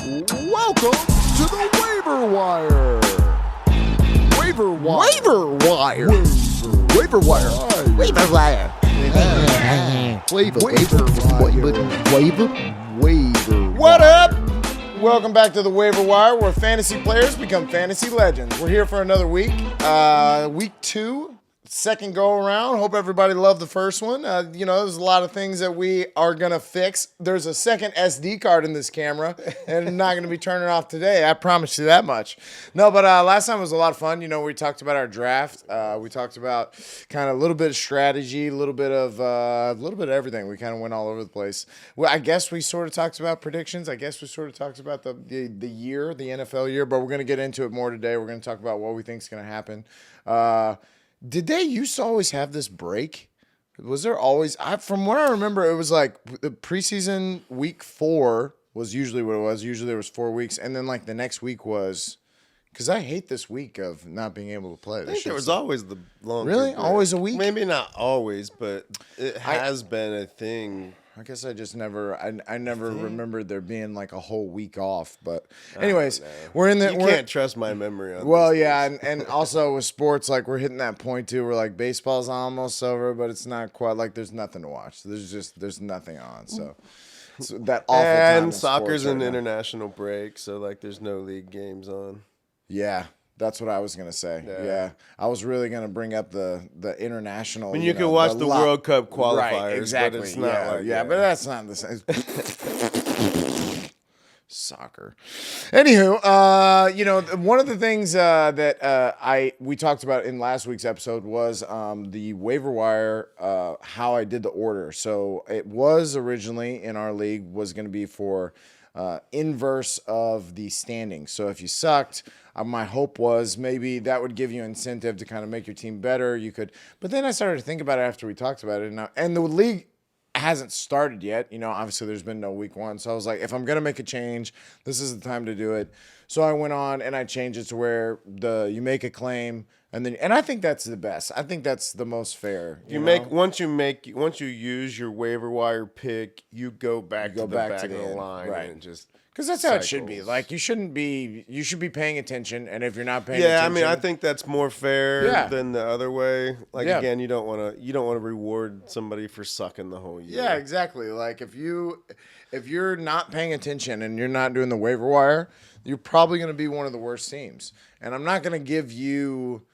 Welcome to the Waiver Wire. Waiver Wire. Waiver Wire. Waiver Wire. Waiver Wire. Waiver. What up? Welcome back to the Waiver Wire, where fantasy players become fantasy legends. We're here for another week. Week 2. Second go around. Hope everybody loved the first one. There's a lot of things that we are going to fix. There's a second SD card in this camera, and I'm not going to be turning off today. I promise you that much. No, but last time was a lot of fun. We talked about our draft. We talked about kind of a little bit of strategy, a little bit of everything. We kind of went all over the place. Well, I guess we sort of talked about predictions. I guess we sort of talked about the year, the NFL year, but we're going to get into it more today. We're going to talk about what we think is going to happen. Did they used to always have this break? Was there always? From what I remember, it was like the preseason week 4 was usually what it was. Usually there was 4 weeks, and then like the next week was, because I hate this week of not being able to play. I think there was always the longer really break. Always a week. Maybe not always, but it has been a thing. I guess I just never. I never remembered there being like a whole week off. But anyways, we're in the. You can't trust my memory on well, yeah, and also with sports, like we're hitting that point too, where like baseball's almost over, but it's not quite. Like there's nothing to watch. There's nothing on. So that awful time. And soccer's an international break, so like there's no league games on. Yeah. That's what I was going to say. Yeah. I was really going to bring up the international. I mean, you can watch the World Cup qualifiers. Right, exactly. But it's not but that's not the same. Soccer. Anywho, one of the things that we talked about in last week's episode was the waiver wire, how I did the order. So it was originally in our league was going to be for inverse of the standings. So if you sucked, my hope was maybe that would give you incentive to kind of make your team better. You could, but then I started to think about it after we talked about it, and the league hasn't started yet. Obviously there's been no week 1, so I was like, if I'm gonna make a change, this is the time to do it. So I went on and I changed it to where you make a claim. And I think that's the best. I think that's the most fair. Once you use your waiver wire pick, you go back to the back of the line, right? And just because that's how it should be. Like you should be paying attention, and if you're not paying attention, I mean, I think that's more fair than the other way. Like again, you don't want to reward somebody for sucking the whole year. Yeah, exactly. Like if you're not paying attention and you're not doing the waiver wire, you're probably going to be one of the worst teams. And I'm not going to give you.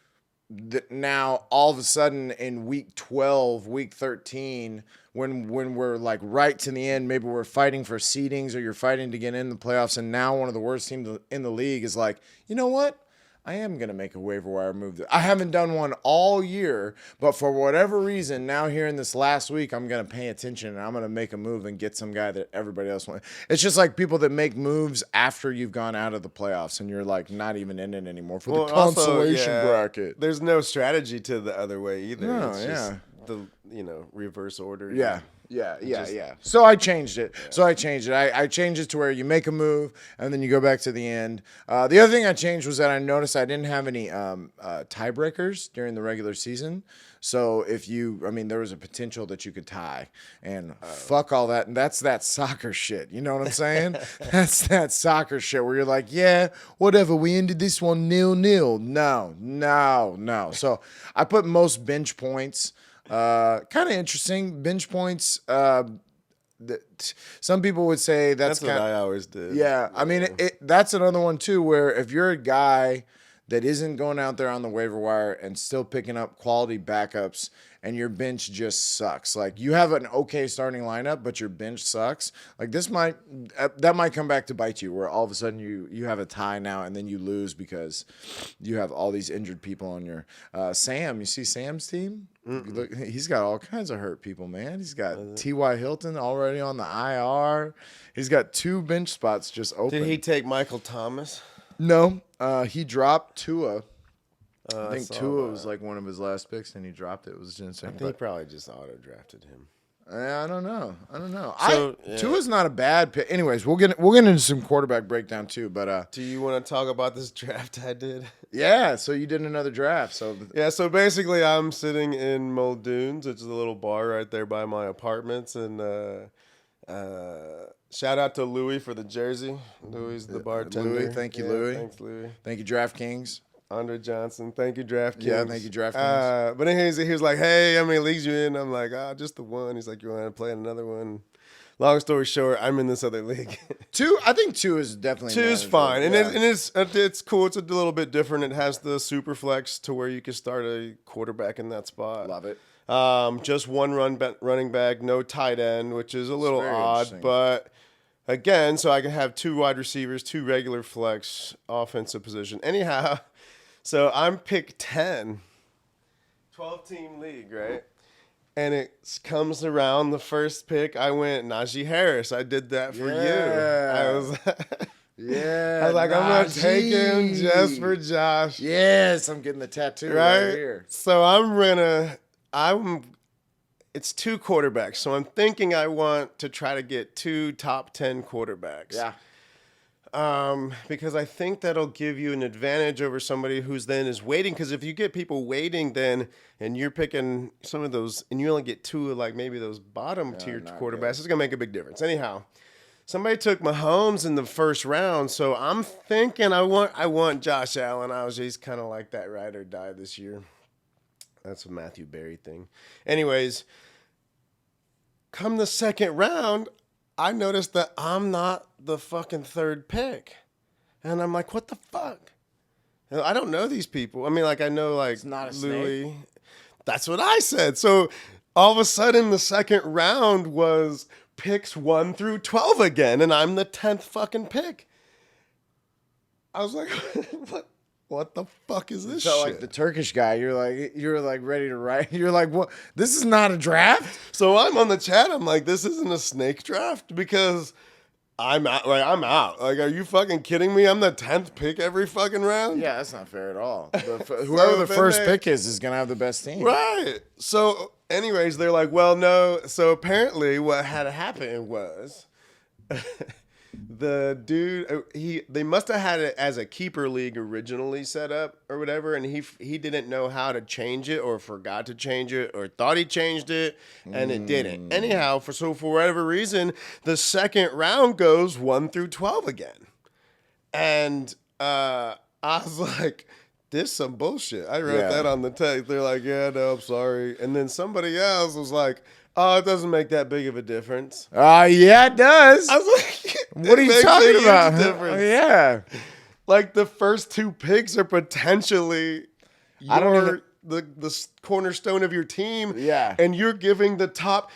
Now all of a sudden in week 12, week 13, when we're like right to the end, maybe we're fighting for seedings or you're fighting to get in the playoffs, and now one of the worst teams in the league is like, you know what? I am going to make a waiver wire move. I haven't done one all year, but for whatever reason, now here in this last week, I'm going to pay attention and I'm going to make a move and get some guy that everybody else wants. It's just like people that make moves after you've gone out of the playoffs and you're like not even in it anymore for the consolation bracket. There's no strategy to the other way either. No, it's just the reverse order. Yeah. So I changed it. I changed it to where you make a move and then you go back to the end. The other thing I changed was that I noticed I didn't have any tiebreakers during the regular season. So there was a potential that you could tie, and fuck all that. And that's that soccer shit. You know what I'm saying? That's that soccer shit where you're like, yeah, whatever. We ended this one 0-0. No. So I put most bench points. Kind of interesting. Bench points. Some people would say that's what I always did. Yeah. I mean, that's another one too, where if you're a guy that isn't going out there on the waiver wire and still picking up quality backups and your bench just sucks. Like you have an okay starting lineup, but your bench sucks. Like that might come back to bite you, where all of a sudden you have a tie now and then you lose because you have all these injured people on your Sam. You see Sam's team? Look, he's got all kinds of hurt people, man. He's got T.Y. Hilton already on the IR. He's got 2 bench spots just open. Did he take Michael Thomas? No, he dropped Tua. I think Tua was like one of his last picks, and he dropped it. It was insane. I think he probably just auto-drafted him. I don't know. So, Tua's not a bad pick. Anyways, we'll get into some quarterback breakdown too. But do you want to talk about this draft I did? Yeah. So you did another draft. So basically, I'm sitting in Muldoon's, which is a little bar right there by my apartments, and Shout out to Louis for the jersey. Louis the bartender. Louis, thank you, Louis. Thanks, Louis. Thank you, DraftKings. Andre Johnson. Thank you, DraftKings. Yeah, thank you, DraftKings. But then he was like, hey, how many leagues you in? I'm like, just the one. He's like, you want to play in another one? Long story short, I'm in this other league. I think 2 is definitely 2 is fine. And, it's cool. It's a little bit different. It has the super flex to where you can start a quarterback in that spot. Love it. Just one running back, no tight end, which is a little odd. But again, so I can have 2 wide receivers, 2 regular flex offensive position. Anyhow, so I'm pick 10, 12-team league, right? And it comes around the first pick. I went Najee Harris. I did that for you. I was like, I'm going to take him just for Josh. Yes, I'm getting the tattoo right here. So it's 2 quarterbacks. So I'm thinking I want to try to get 2 top 10 quarterbacks. Yeah. Because I think that'll give you an advantage over somebody who's then is waiting. Because if you get people waiting and you're picking some of those and you only get 2 of like maybe those bottom tier quarterbacks, it's going to make a big difference. Anyhow, somebody took Mahomes in the first round. So I'm thinking I want Josh Allen. He's kind of like that ride or die this year. That's a Matthew Berry thing. Anyways, come the second round, I noticed that I'm not the fucking 3rd pick. And I'm like, what the fuck? I don't know these people. I mean, like, I know, like, it's not a Louis. snake. That's what I said. So all of a sudden, the second round was picks 1 through 12 again, and I'm the 10th fucking pick. I was like, what the fuck is this shit? Like the Turkish guy, you're like ready to write. You're like, what? This is not a draft? So I'm on the chat. I'm like, this isn't a snake draft because I'm out. Like, are you fucking kidding me? I'm the 10th pick every fucking round? Yeah, that's not fair at all. Whoever the first pick is going to have the best team. Right. So anyways, they're like, well, no. So apparently what had happened was the dude, they must have had it as a keeper league originally set up or whatever, and he didn't know how to change it or forgot to change it or thought he changed it, and it didn't. Anyhow, for whatever reason, the second round goes 1 through 12 again. And I was like, this is some bullshit. I wrote that on the text. They're like, yeah, no, I'm sorry. And then somebody else was like, oh, it doesn't make that big of a difference. Yeah, it does. I was like, what are you talking about? Yeah. Like the first 2 picks are potentially the cornerstone of your team. Yeah. And you're giving the top,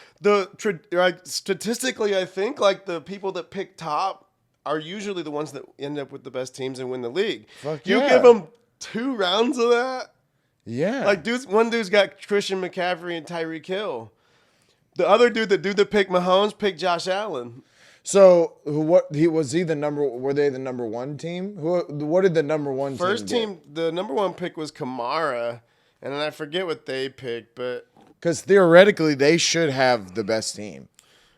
statistically, I think like the people that pick top are usually the ones that end up with the best teams and win the league. Fuck you give them 2 rounds of that. Yeah. Like one dude's got Christian McCaffrey and Tyreek Hill. The other dude that picked Mahomes picked Josh Allen. So were they the number 1 team? What did the number 1 first team get? The number 1 pick was Kamara, and then I forget what they picked, but because theoretically they should have the best team.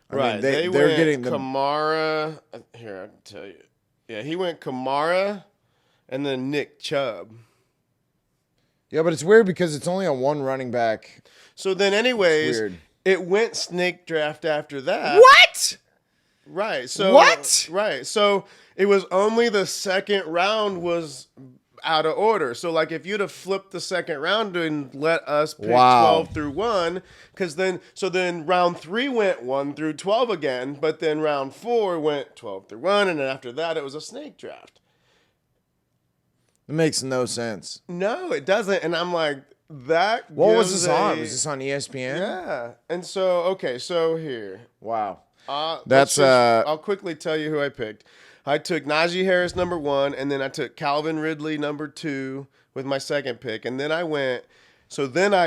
I mean, they're getting Kamara. Here, I can tell you. Yeah, he went Kamara, and then Nick Chubb. Yeah, but it's weird because it's only on 1 running back. So then, anyways, it went snake draft after that. What? Right. So what? Right. So it was only the second round was out of order. So like if you'd have flipped the second round and let us pick 12 through 1, because then round 3 went 1 through 12 again, but then round 4 went 12 through 1, and then after that it was a snake draft. It makes no sense. No, it doesn't. And I'm like, that. What was this on? Was this on ESPN? Yeah. And so, okay, so here. Wow. That's I'll quickly tell you who I picked. I took Najee Harris number 1, and then I took Calvin Ridley number 2 with my second pick, and then I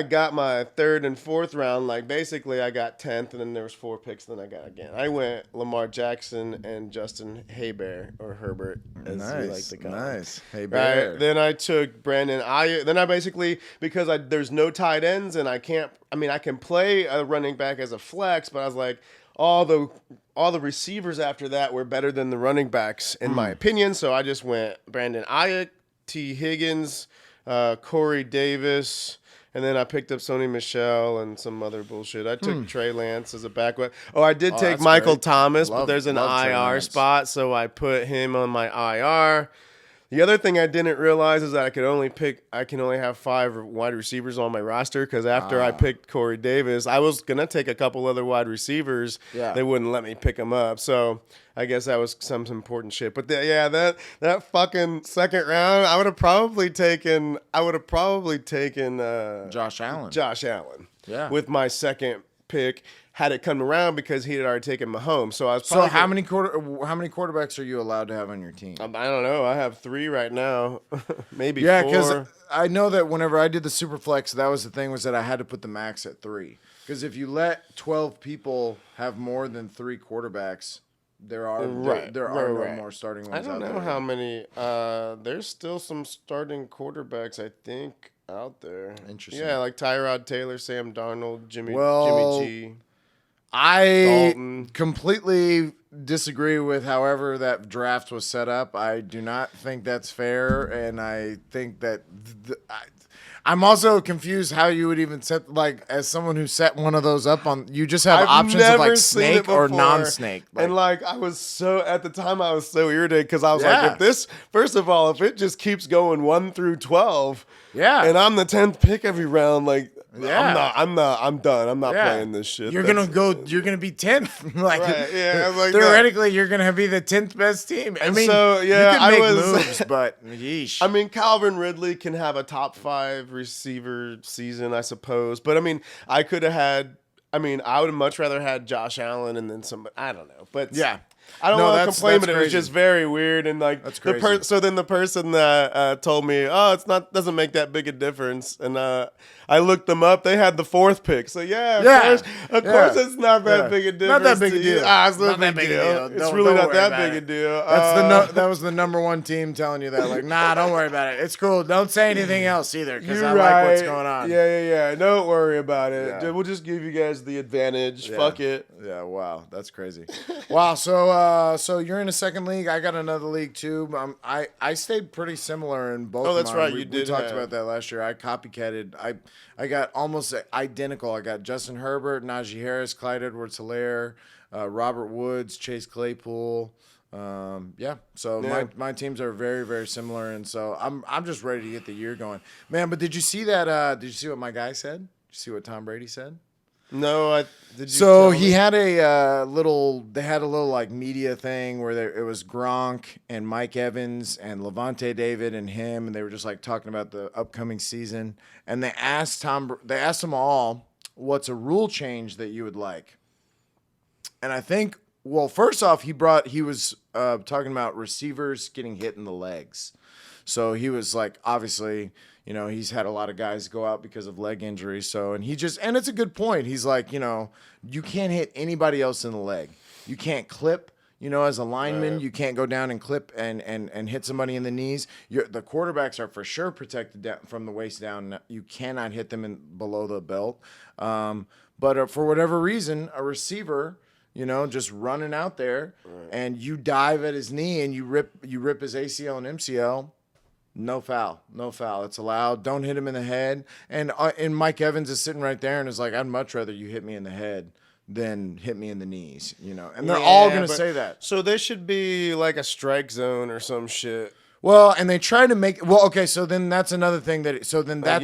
got my 3rd and 4th round. Like basically, I got 10th, and then there was 4 picks. Then I got again. I went Lamar Jackson and Justin Herbert, as we like to call him. Nice, Herbert. Right? Then I took Brandon Ayuk. Then I basically, because there's no tight ends, and I can play a running back as a flex, but I was like, all the receivers after that were better than the running backs, in my opinion. So I just went Brandon Ayuk, T. Higgins, Corey Davis, And then I picked up Sony Michel and some other bullshit. I took Trey Lance as a backup. Oh, I did take that's Michael great. Thomas, but Love- there's an love Trey IR Lance. spot, so I put him on my IR. The other thing I didn't realize is that I can only have 5 wide receivers on my roster because after I picked Corey Davis, I was gonna take a couple other wide receivers. Yeah. They wouldn't let me pick them up, so I guess that was some important shit. But that fucking second round, I would have probably taken Josh Allen. Josh Allen. Yeah. With my second pick, had it come around because he had already taken Mahomes. So I was So probably how many quarterbacks are you allowed to have on your team? I don't know. I have 3 right now, maybe Yeah, 4. because I know that whenever I did the Superflex, that was the thing, was that I had to put the max at 3. Because if you let 12 people have more than 3 quarterbacks, there are no more starting ones. I don't out know there. how many. There's still some starting quarterbacks, I think, out there. Interesting. Yeah, like Tyrod Taylor, Sam Darnold, Jimmy G. I Dalton. completely disagree with however that draft was set up. I do not think that's fair, and I think that I'm also confused how you would even set, like, as someone who set one of those up on. You just have options of like snake or non-snake, and like I was so at the time I was so irritated because I was Yeah. like, if this first of all, if it just keeps going 1 through 12, Yeah. and I'm the 10th pick every round, like. Yeah. I'm done. I'm not Yeah. playing this shit. You're gonna be 10th. Like, Right, yeah, I was like, theoretically, you're gonna be the 10th best team. I mean, so, yeah, you can I make was- moves, but yeesh. I mean, Calvin Ridley can have a top 5 receiver season, I suppose. But I mean, I could have had. I mean, I would have much rather had Josh Allen and then somebody. I don't know, but Yeah. I don't No, want to that's- complain, that's but it was crazy. just very weird. And like That's crazy. so then the person that told me, oh, it's not doesn't make that big a difference, and I looked them up. They had the 4th pick, so Yeah. of course, it's not that Yeah. big a difference. Not that big a to you. deal. It's not that big a deal. It's Don't- really don't not worry that about big a it. deal. That was the number 1 team telling you that. Like, nah, don't worry about it. It's cool. Don't say anything else either, because I like what's going on. Yeah. Don't worry about it. Yeah. We'll just give you guys the advantage. Fuck it. Yeah, wow, that's crazy. Wow, so you're in a second league. I got another league too. I stayed pretty similar in both. Oh, that's of mine. right, We you did talked have- about that last year. I copycatted. I got almost identical. I got Justin Herbert, Najee Harris, Clyde Edwards-Helaire, Robert Woods, Chase Claypool. So my teams are very, very similar, and so I'm just ready to get the year going, man. But did you see that? Did you see what my guy said? Did you see what Tom Brady said? No, did you? So tell he me? had a little. They had a little like media thing where it was Gronk and Mike Evans and Levante David and him, and they were just like talking about the upcoming season. And they asked them all, "What's a rule change that you would like?" And I think, well, first off, he was talking about receivers getting hit in the legs. So he was like, obviously, you know, he's had a lot of guys go out because of leg injuries. So, and it's a good point. He's like, you know, you can't hit anybody else in the leg. You can't clip, you know, as a lineman, Right. you can't go down and clip and hit somebody in the knees. The quarterbacks are for sure protected from the waist down. You cannot hit them below the belt. But for whatever reason, a receiver, you know, just running out there, and you dive at his knee and you rip his ACL and MCL. No foul. It's allowed. Don't hit him in the head. And Mike Evans is sitting right there and is like, I'd much rather you hit me in the head than hit me in the knees, you know. And they're all going to say that. So there should be like a strike zone or some shit. Well, and they try to make okay, so then that's another thing that's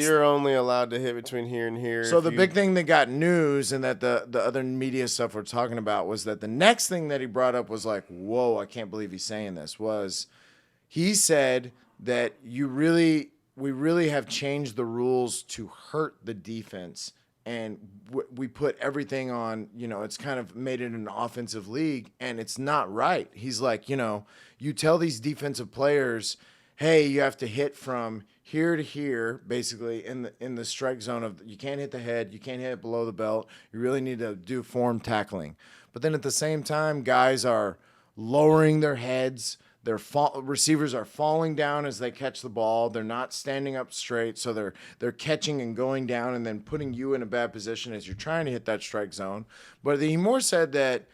You're only allowed to hit between here and here. so the big thing that got news and that the other media stuff we're talking about was that the next thing that he brought up was like, whoa, I can't believe he's saying this, was he said that we really have changed the rules to hurt the defense, and we put everything on, you know, it's kind of made it an offensive league, and it's not right. He's like, you know, you tell these defensive players, hey, you have to hit from here to here, basically in the strike zone of, you can't hit the head, you can't hit it below the belt. You really need to do form tackling. But then at the same time, guys are lowering their heads. Receivers are falling down as they catch the ball. They're not standing up straight, so they're catching and going down and then putting you in a bad position as you're trying to hit that strike zone. But he more said that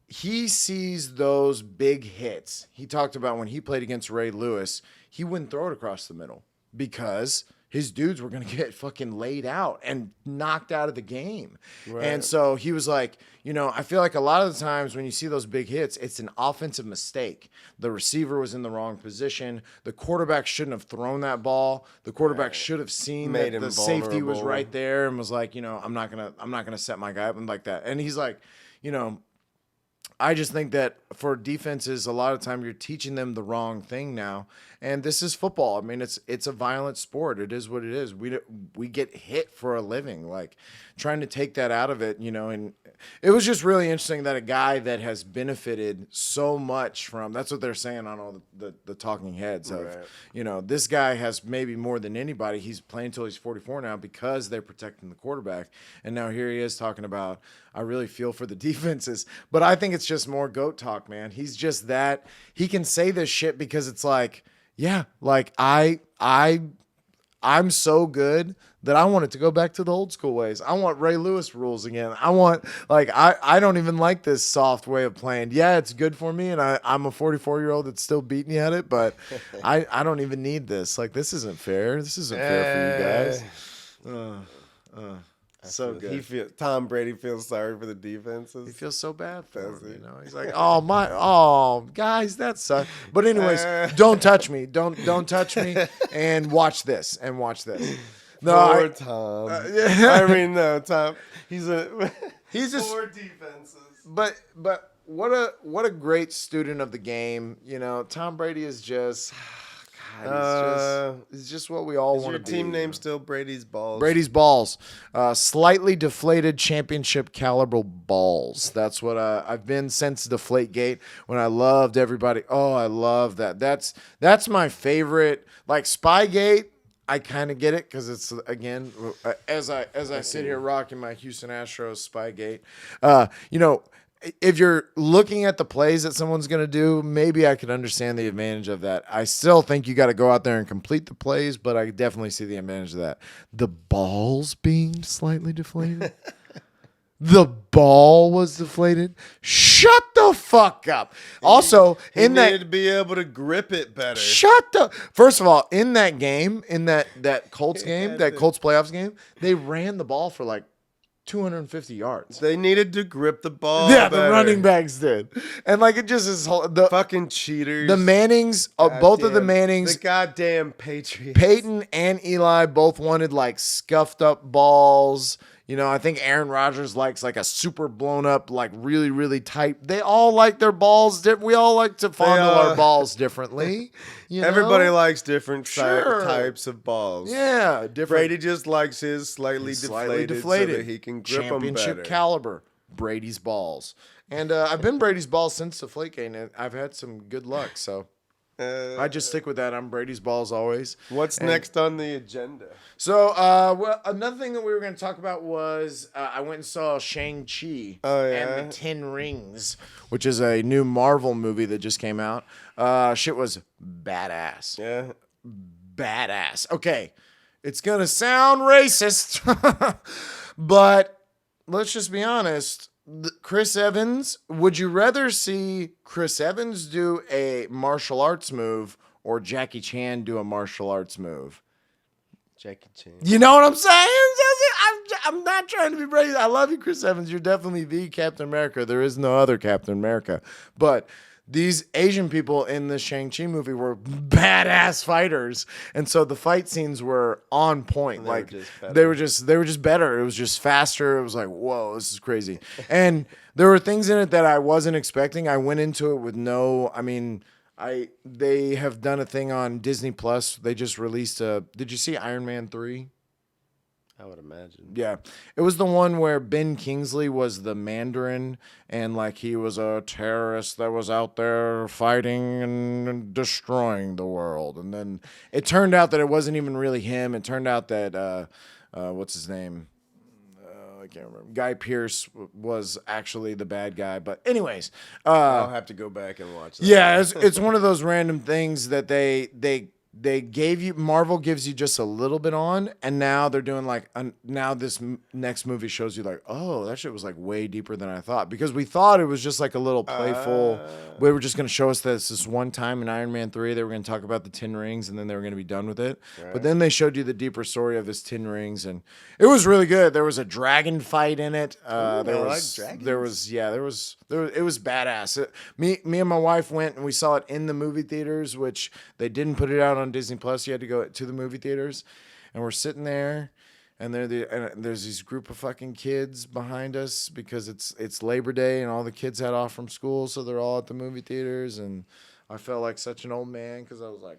he sees those big hits. He talked about when he played against Ray Lewis, he wouldn't throw it across the middle because his dudes were going to get fucking laid out and knocked out of the game. Right. And so he was like, I feel like a lot of the times when you see those big hits, it's an offensive mistake. The receiver was in the wrong position. The quarterback shouldn't have thrown that ball. The quarterback should have seen that the safety was right there and was like, I'm not gonna set my guy up and like that. And he's like, I just think that for defenses, a lot of time you're teaching them the wrong thing now. And this is football. I mean, it's a violent sport. It is what it is. We get hit for a living. Like trying to take that out of it, and it was just really interesting that a guy that has benefited so much from, that's what they're saying on all the talking heads of, this guy has maybe more than anybody. He's playing until he's 44 now because they're protecting the quarterback. And now here he is talking about, I really feel for the defenses. But I think it's just more GOAT talk, man. He's just that. He can say this shit because it's like, yeah, like I'm so good that I want it to go back to the old school ways. I want Ray Lewis rules again. I want, I don't even like this soft way of playing. Yeah, it's good for me, and I'm a 44-year-old that's still beating you at it, but I don't even need this. Like, this isn't fair. This isn't fair for you guys. So good. Tom Brady feels sorry for the defenses. He feels so bad for him, He's like, oh, guys, that sucks. But anyways, don't touch me. Don't touch me. And watch this. No, Tom. I mean, no, Tom. He's just poor defenses. But what a great student of the game. Tom Brady is just. It's just what we all want to be. Is your team name still Brady's Balls? Brady's Balls. Slightly deflated championship caliber balls. That's what I've been since Deflategate when I loved everybody. Oh, I love that. That's my favorite. Like Spygate, I kind of get it because it's, again, as I sit here rocking my Houston Astros Spygate, if you're looking at the plays that someone's going to do, maybe I could understand the advantage of that. I still think you got to go out there and complete the plays, but I definitely see the advantage of that. The balls being slightly deflated. The ball was deflated. Shut the fuck up. Also, he needed to be able to grip it better. First of all, in that game, in that Colts game, that Colts playoffs game, they ran the ball for like 250 yards. They needed to grip the ball. Yeah, better. The running backs did. And it just is the fucking cheaters. The Mannings, both of the Mannings, the goddamn Patriots. Peyton and Eli both wanted scuffed up balls. I think Aaron Rodgers likes a super blown up, really, really tight. They all like their balls different. We all like to fondle our balls differently. Everybody likes different types of balls. Yeah, different. Brady just likes his slightly deflated so that he can grip them better. Championship caliber, Brady's balls. And I've been Brady's balls since Deflategate, and I've had some good luck, so I just stick with that. I'm Brady's balls always. What's next on the agenda? So, another thing that we were going to talk about was I went and saw Sheng-Chi and the 10 Rings, which is a new Marvel movie that just came out. Shit was badass. Yeah. Badass. Okay, it's going to sound racist, but let's just be honest. Chris Evans, would you rather see Chris Evans do a martial arts move or Jackie Chan do a martial arts move? Jackie Chan. You know what I'm saying? I'm not trying to be brave. I love you, Chris Evans. You're definitely the Captain America. There is no other Captain America. But these Asian people in the Shang-Chi movie were badass fighters. And so the fight scenes were on point. They were just better. It was just faster. It was like, whoa, this is crazy. And there were things in it that I wasn't expecting. I went into it with they have done a thing on Disney Plus. They just released did you see Iron Man 3? I would imagine. Yeah. It was the one where Ben Kingsley was the Mandarin and he was a terrorist that was out there fighting and destroying the world. And then it turned out that it wasn't even really him. It turned out that what's his name? I can't remember. Guy Pearce was actually the bad guy. But anyways, I'll have to go back and watch that. Yeah, it's one of those random things that they Marvel gives you just a little bit on, and now they're doing like now this next movie shows you like, oh, that shit was like way deeper than I thought, because we thought it was just like a little playful. We were just gonna show us this one time in Iron Man 3 they were gonna talk about the 10 rings and then they were gonna be done with it. Right. But then they showed you the deeper story of his 10 rings, and it was really good. There was a dragon fight in it. It was badass. Me and my wife went and we saw it in the movie theaters, which they didn't put it out on Disney Plus. You had to go to the movie theaters, and we're sitting there, and there's these group of fucking kids behind us because it's Labor Day and all the kids had off from school, so they're all at the movie theaters, and I felt like such an old man because I was like,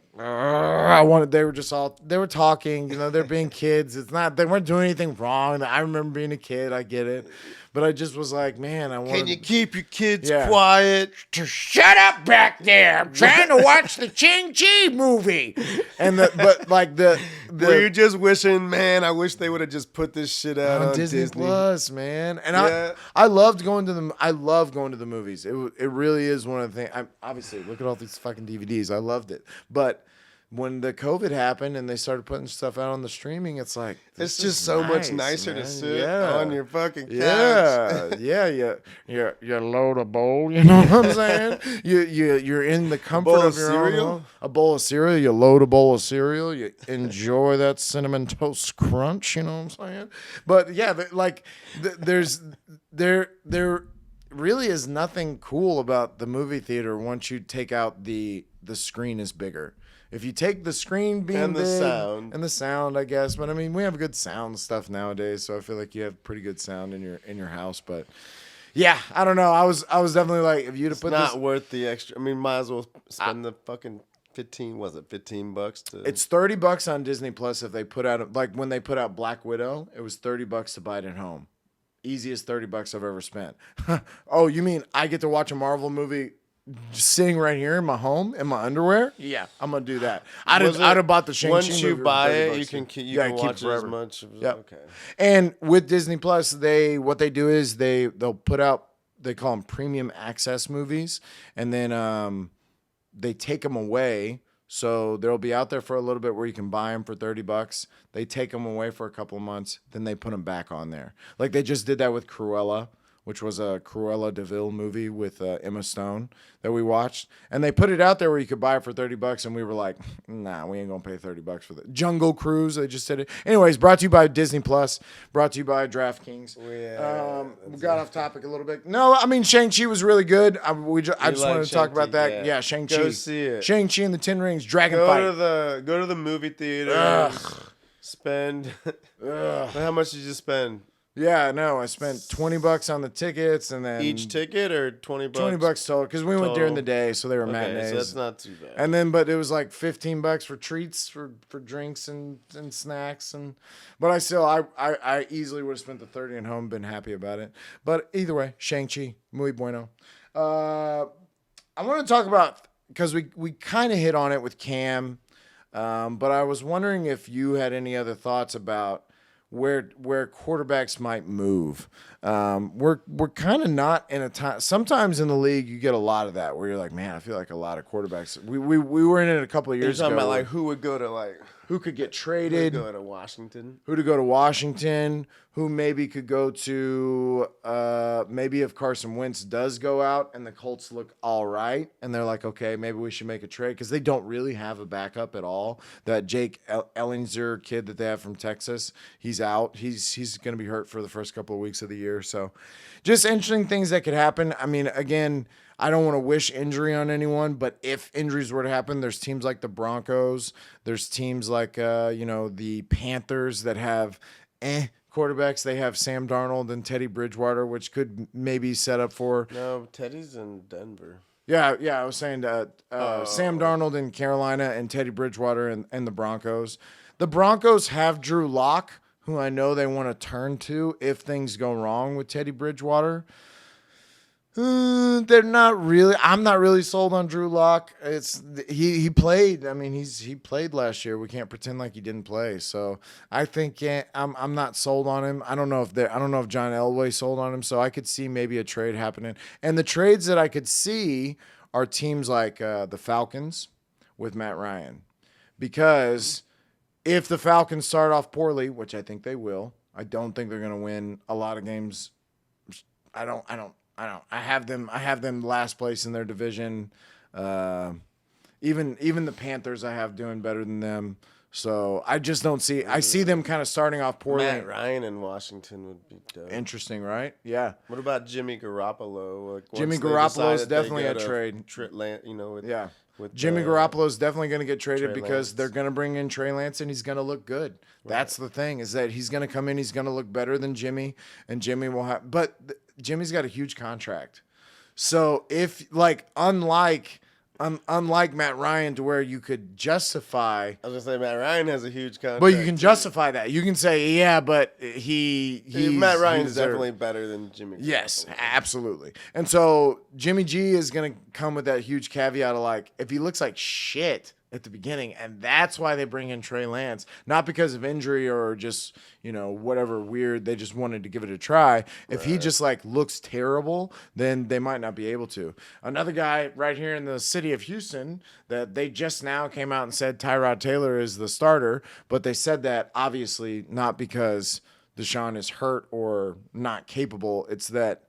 they were talking, they're being kids. They weren't doing anything wrong. I remember being a kid. I get it. But I just was like, man, Can you keep your kids quiet? Shut up back there. I'm trying to watch the Sheng-Chi movie. Were you just wishing, man, I wish they would have just put this shit out on Disney Plus, man. And I loved going to the movies. It really is one of the things. Obviously, look at all these fucking DVDs. I loved it. But when the COVID happened and they started putting stuff out on the streaming, it's like, it's just so much nicer, man, to sit on your fucking couch. Yeah. You're loadable. You know what I'm saying? You're in the comfort of your own home. A bowl of cereal. You load a bowl of cereal. You enjoy that cinnamon toast crunch. You know what I'm saying? But yeah, there really is nothing cool about the movie theater once you take out the screen is bigger. If you take the screen being and big, the sound, I guess. But I mean, we have good sound stuff nowadays, so I feel like you have pretty good sound in your house. But yeah, I don't know. I was definitely like, if you'd have put not worth the extra. I mean, might as well spend the fucking $15 to. It's $30 on Disney Plus if they put out, like when they put out Black Widow, it was $30 to buy it at home. Easiest $30 I've ever spent. Oh, you mean I get to watch a Marvel movie just sitting right here in my home in my underwear? Yeah, I'm gonna do that. I'd have bought the Sheng-Chi movie. Once you buy it, you can watch it as much. Yep. Okay. And with Disney Plus, what they do is they'll put out, they call them premium access movies, and then they take them away. So they'll be out there for a little bit where you can buy them for $30. They take them away for a couple of months, then they put them back on there. Like they just did that with Cruella, which was a Cruella de Vil movie with Emma Stone that we watched. And they put it out there where you could buy it for $30, and we were like, nah, we ain't going to pay $30 for that. Jungle Cruise, they just did it. Anyways, brought to you by Disney Plus, brought to you by DraftKings. We got off topic a little bit. No, I mean, Shang-Chi was really good. I just wanted to talk about that. Yeah, Shang-Chi. Go see it. Shang-Chi and the 10 Rings, Dragon Fight. Go to the movie theater. Spend. How much did you spend? Yeah, no, I spent $20 on the tickets, and then each ticket or $20. $20 total, because we went during the day, so they were matinees. So that's not too bad. And then, but it was like $15 for treats, for drinks and snacks, but I easily would have spent the $30 at home, been happy about it. But either way, Shang-Chi, muy bueno. I want to talk about, because we kind of hit on it with Cam, but I was wondering if you had any other thoughts about where quarterbacks might move. We're kind of not in a time. Sometimes in the league, you get a lot of that where you're like, man, I feel like a lot of quarterbacks. We were in it a couple of years ago. You're talking about like who would go to who could get traded? Who would go to Washington? Who to go to Washington? Who maybe could go to maybe if Carson Wentz does go out and the Colts look all right and they're like, okay, maybe we should make a trade because they don't really have a backup at all. That Jake Ellinger kid that they have from Texas, he's out. He's going to be hurt for the first couple of weeks of the year. So just interesting things that could happen. I mean, again, I don't want to wish injury on anyone, but if injuries were to happen, there's teams like the Broncos. There's teams like, the Panthers that have quarterbacks. They have Sam Darnold and Teddy Bridgewater, which could maybe set up for. No, Teddy's in Denver. Yeah, I was saying that Sam Darnold in Carolina and Teddy Bridgewater and the Broncos. The Broncos have Drew Lock, who I know they want to turn to if things go wrong with Teddy Bridgewater. They're not really. I'm not really sold on Drew Lock. He played. I mean, he played last year. We can't pretend like he didn't play. So I think I'm not sold on him. I don't know if John Elway sold on him. So I could see maybe a trade happening. And the trades that I could see are teams like the Falcons with Matt Ryan, because if the Falcons start off poorly, which I think they will, I don't think they're going to win a lot of games. I don't. I have them last place in their division. Even the Panthers I have doing better than them. So I just don't see. I see them kind of starting off poorly. Matt Ryan in Washington would be dope. Interesting, right? Yeah. What about Jimmy Garoppolo? Like, Jimmy Garoppolo is definitely a trade. Jimmy Garoppolo is definitely going to get traded because they're going to bring in Trey Lance and he's going to look good. Right. That's the thing, is that he's going to come in, he's going to look better than Jimmy, and Jimmy will have. But Jimmy's got a huge contract, so if unlike Matt Ryan, to where you could justify. I was gonna say Matt Ryan has a huge contract, but you can justify that. You can say, yeah, but Matt Ryan's definitely better than Jimmy. Yes, absolutely. And so Jimmy G is gonna come with that huge caveat of, like, if he looks like shit at the beginning, and that's why they bring in Trey Lance, not because of injury or just, whatever weird, they just wanted to give it a try. If he just looks terrible, then they might not be able to. Another guy right here in the city of Houston that they just now came out and said Tyrod Taylor is the starter, but they said that obviously not because Deshaun is hurt or not capable. It's that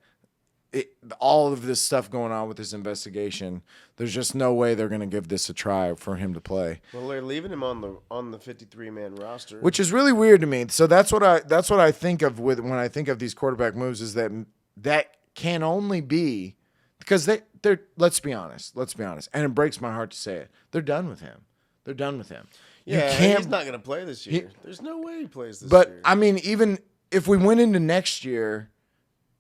all of this stuff going on with this investigation, there's just no way they're going to give this a try for him to play. Well, they're leaving him on the 53-man roster, which is really weird to me. So that's what I think of when I think of these quarterback moves, is that can only be because they're let's be honest, and it breaks my heart to say it, they're done with him. Yeah, he's not going to play this year. There's no way he plays this year. But I mean, even if we went into next year,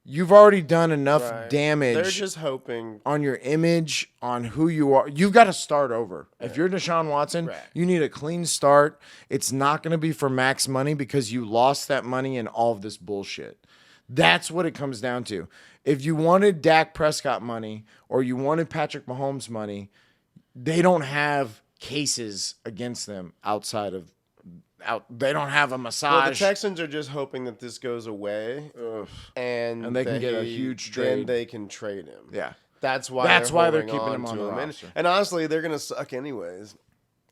you've already done enough damage. They're just hoping on your image, on who you are. You've got to start over. If you're Deshaun Watson, you need a clean start. It's not going to be for max money because you lost that money in all of this bullshit. That's what it comes down to. If you wanted Dak Prescott money or you wanted Patrick Mahomes money, they don't have cases against them outside of they don't have a massage. Well, the Texans are just hoping that this goes away, and they can get a huge trade. Then they can trade him. Yeah, that's why they're keeping him on the roster. And honestly, they're gonna suck anyways.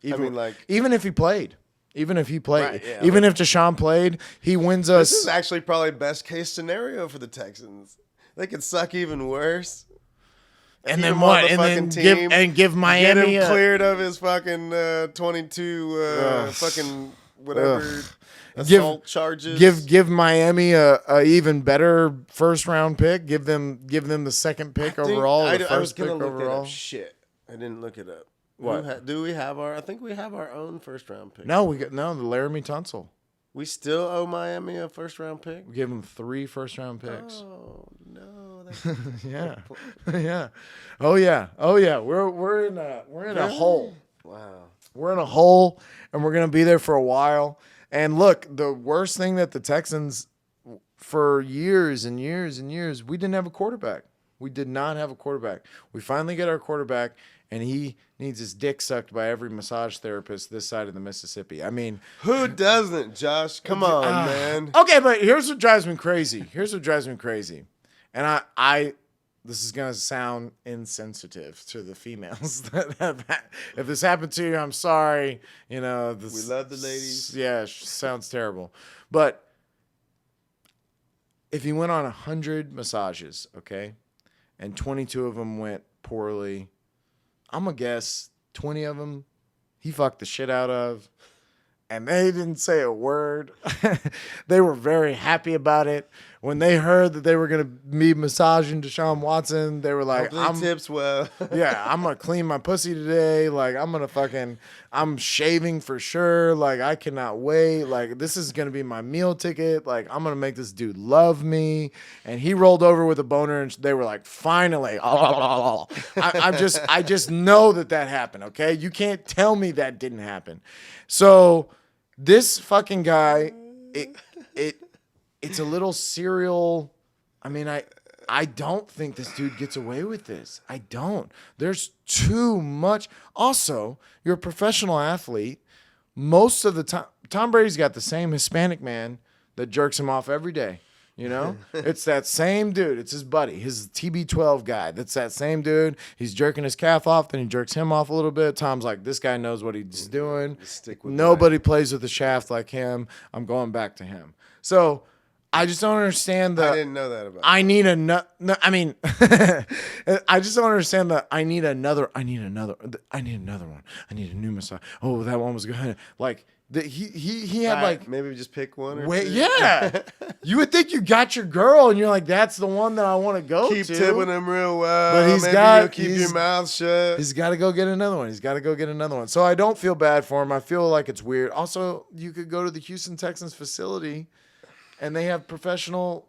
Even if he played, even if Deshaun played, he wins us. This is actually probably best case scenario for the Texans. They could suck even worse. And then what? And then give Miami get him cleared of his fucking 22 fucking whatever assault charges. Give Miami a even better first round pick. Give them the second pick overall. I was gonna look it up. Shit, I didn't look it up. What do we have I think we have our own first round pick. No, the Laramie Tunsil. We still owe Miami a first round pick. We gave them 3 first round picks. Oh no! Yeah, yeah. Oh yeah. We're in a hole. Wow. We're in a hole, and we're gonna be there for a while. And look, the worst thing that the Texans, for years and years and years, we didn't have a quarterback. We did not have a quarterback. We finally get our quarterback, and he needs his dick sucked by every massage therapist this side of the Mississippi. I mean, who doesn't, Josh? Come on, man. Okay, but here's what drives me crazy. And this is going to sound insensitive to the females. If this happened to you, I'm sorry. We love the ladies. Yeah, sounds terrible. But if he went on 100 massages, okay, and 22 of them went poorly, I'm going to guess 20 of them he fucked the shit out of, and they didn't say a word. They were very happy about it. When they heard that they were going to be massaging Deshaun Watson, they were like, tips well. Yeah, I'm going to clean my pussy today. Like, I'm shaving for sure. Like, I cannot wait. Like, this is going to be my meal ticket. Like, I'm going to make this dude love me. And he rolled over with a boner, and they were like, finally. I just know that happened, okay? You can't tell me that didn't happen. So this fucking guy, it's a little serial. I mean, I don't think this dude gets away with this. I don't. There's too much. Also, you're a professional athlete. Most of the time, Tom Brady's got the same Hispanic man that jerks him off every day. You know, it's that same dude. It's his buddy, his TB12 guy. That's that same dude. He's jerking his calf off, then he jerks him off a little bit. Tom's like, this guy knows what he's doing. Nobody plays with the shaft like him. I'm going back to him. So I just don't understand I didn't know that about. I need no, I mean, I just don't understand I need another one. I need a new massage. Oh, that one was good. Like he had like maybe just pick one. Or wait, two. yeah. You would think you got your girl, and you're like, that's the one that I want to go Keep to. tipping him real well. But maybe keep your mouth shut. He's got to go get another one. So I don't feel bad for him. I feel like it's weird. Also, you could go to the Houston Texans facility, and they have professional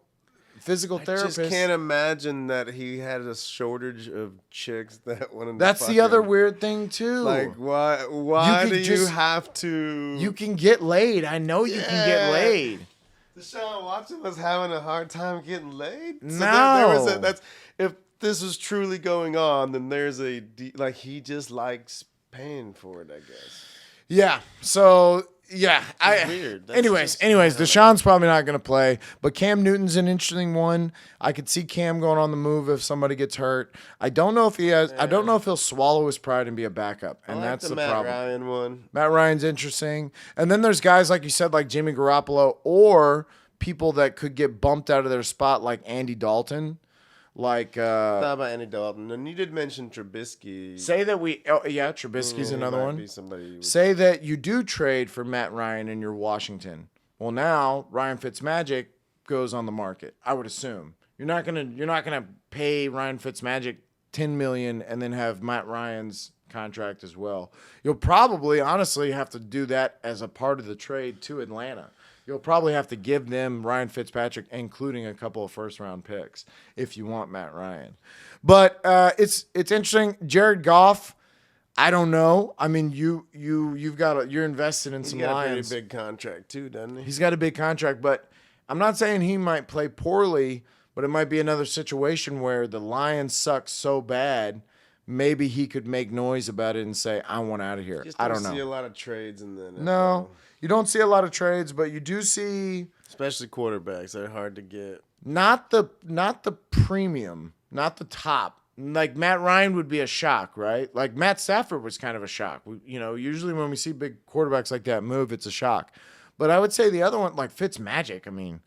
physical therapists. I just can't imagine that he had a shortage of chicks that wanted That's to the other weird thing, too. Like, why do you have to... You can get laid. I know you can get laid. Deshaun Watson was having a hard time getting laid? No. So if this is truly going on, then there's he just likes paying for it, I guess. Yeah, so... Yeah, weird. Anyways, Deshaun's probably not going to play, but Cam Newton's an interesting one. I could see Cam going on the move if somebody gets hurt. I don't know if he has. I don't know if he'll swallow his pride and be a backup, and that's the problem. Matt Ryan one. Matt Ryan's interesting, and then there's guys like you said, like Jimmy Garoppolo, or people that could get bumped out of their spot, like Andy Dalton. Like thought about Andy Dalton, and you did mention Trubisky. Say that Trubisky's another one. Be somebody say that you do trade for Matt Ryan in your Washington. Well, now Ryan Fitzmagic goes on the market. I would assume you're not gonna pay Ryan Fitzmagic $10 million and then have Matt Ryan's contract as well. You'll probably honestly have to do that as a part of the trade to Atlanta. You'll probably have to give them Ryan Fitzpatrick, including a couple of first-round picks, if you want Matt Ryan. But it's interesting. Jared Goff, I don't know. I mean, you're invested in some Lions. He's got a pretty big contract too, doesn't he? He's got a big contract, but I'm not saying he might play poorly, but it might be another situation where the Lions suck so bad. Maybe he could make noise about it and say, I want out of here. I don't know. See a lot of trades in the NFL. No, you don't see a lot of trades, but you do see, especially quarterbacks. They're hard to get. Not the premium, not the top. Like Matt Ryan would be a shock, right? Like Matt Stafford was kind of a shock. Usually when we see big quarterbacks like that move, it's a shock. But I would say the other one, like Fitzmagic, I mean,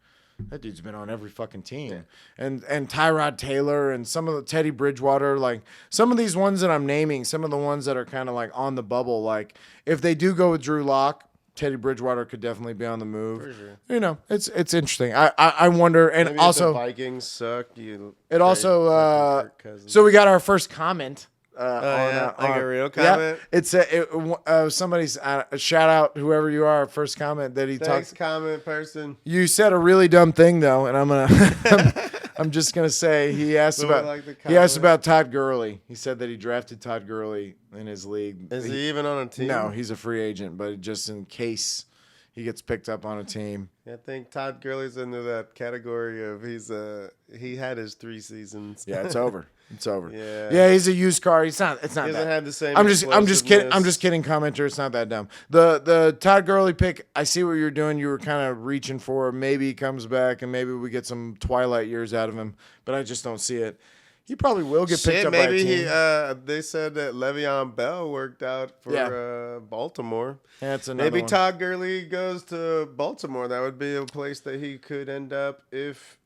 that dude's been on every fucking team. Yeah. And Tyrod Taylor and some of the Teddy Bridgewater, like some of these ones that I'm naming, some of the ones that are kind of like on the bubble, like if they do go with Drew Lock, Teddy Bridgewater could definitely be on the move. For sure. It's interesting. I wonder, and maybe also if the Vikings suck. It also so we got our first comment. Like a real comment. Yeah, it's somebody's shout out whoever you are. First comment that he Thanks, comment person. You said a really dumb thing though, and I'm gonna. I'm just gonna say he asked about Todd Gurley. He said that he drafted Todd Gurley in his league. Is he even on a team? No, he's a free agent, but just in case he gets picked up on a team. I think Todd Gurley's into that category of he had his 3 seasons. Yeah, it's over. It's over. Yeah, he's a used car. It's not. He hasn't had the same. I'm just kidding. I'm just kidding, commenter. It's not that dumb. The Todd Gurley pick. I see what you're doing. You were kind of reaching for. Maybe he comes back and maybe we get some twilight years out of him. But I just don't see it. He probably will get picked up by a team. They said that Le'Veon Bell worked out for Baltimore. That's another Maybe one. Todd Gurley goes to Baltimore. That would be a place that he could end up if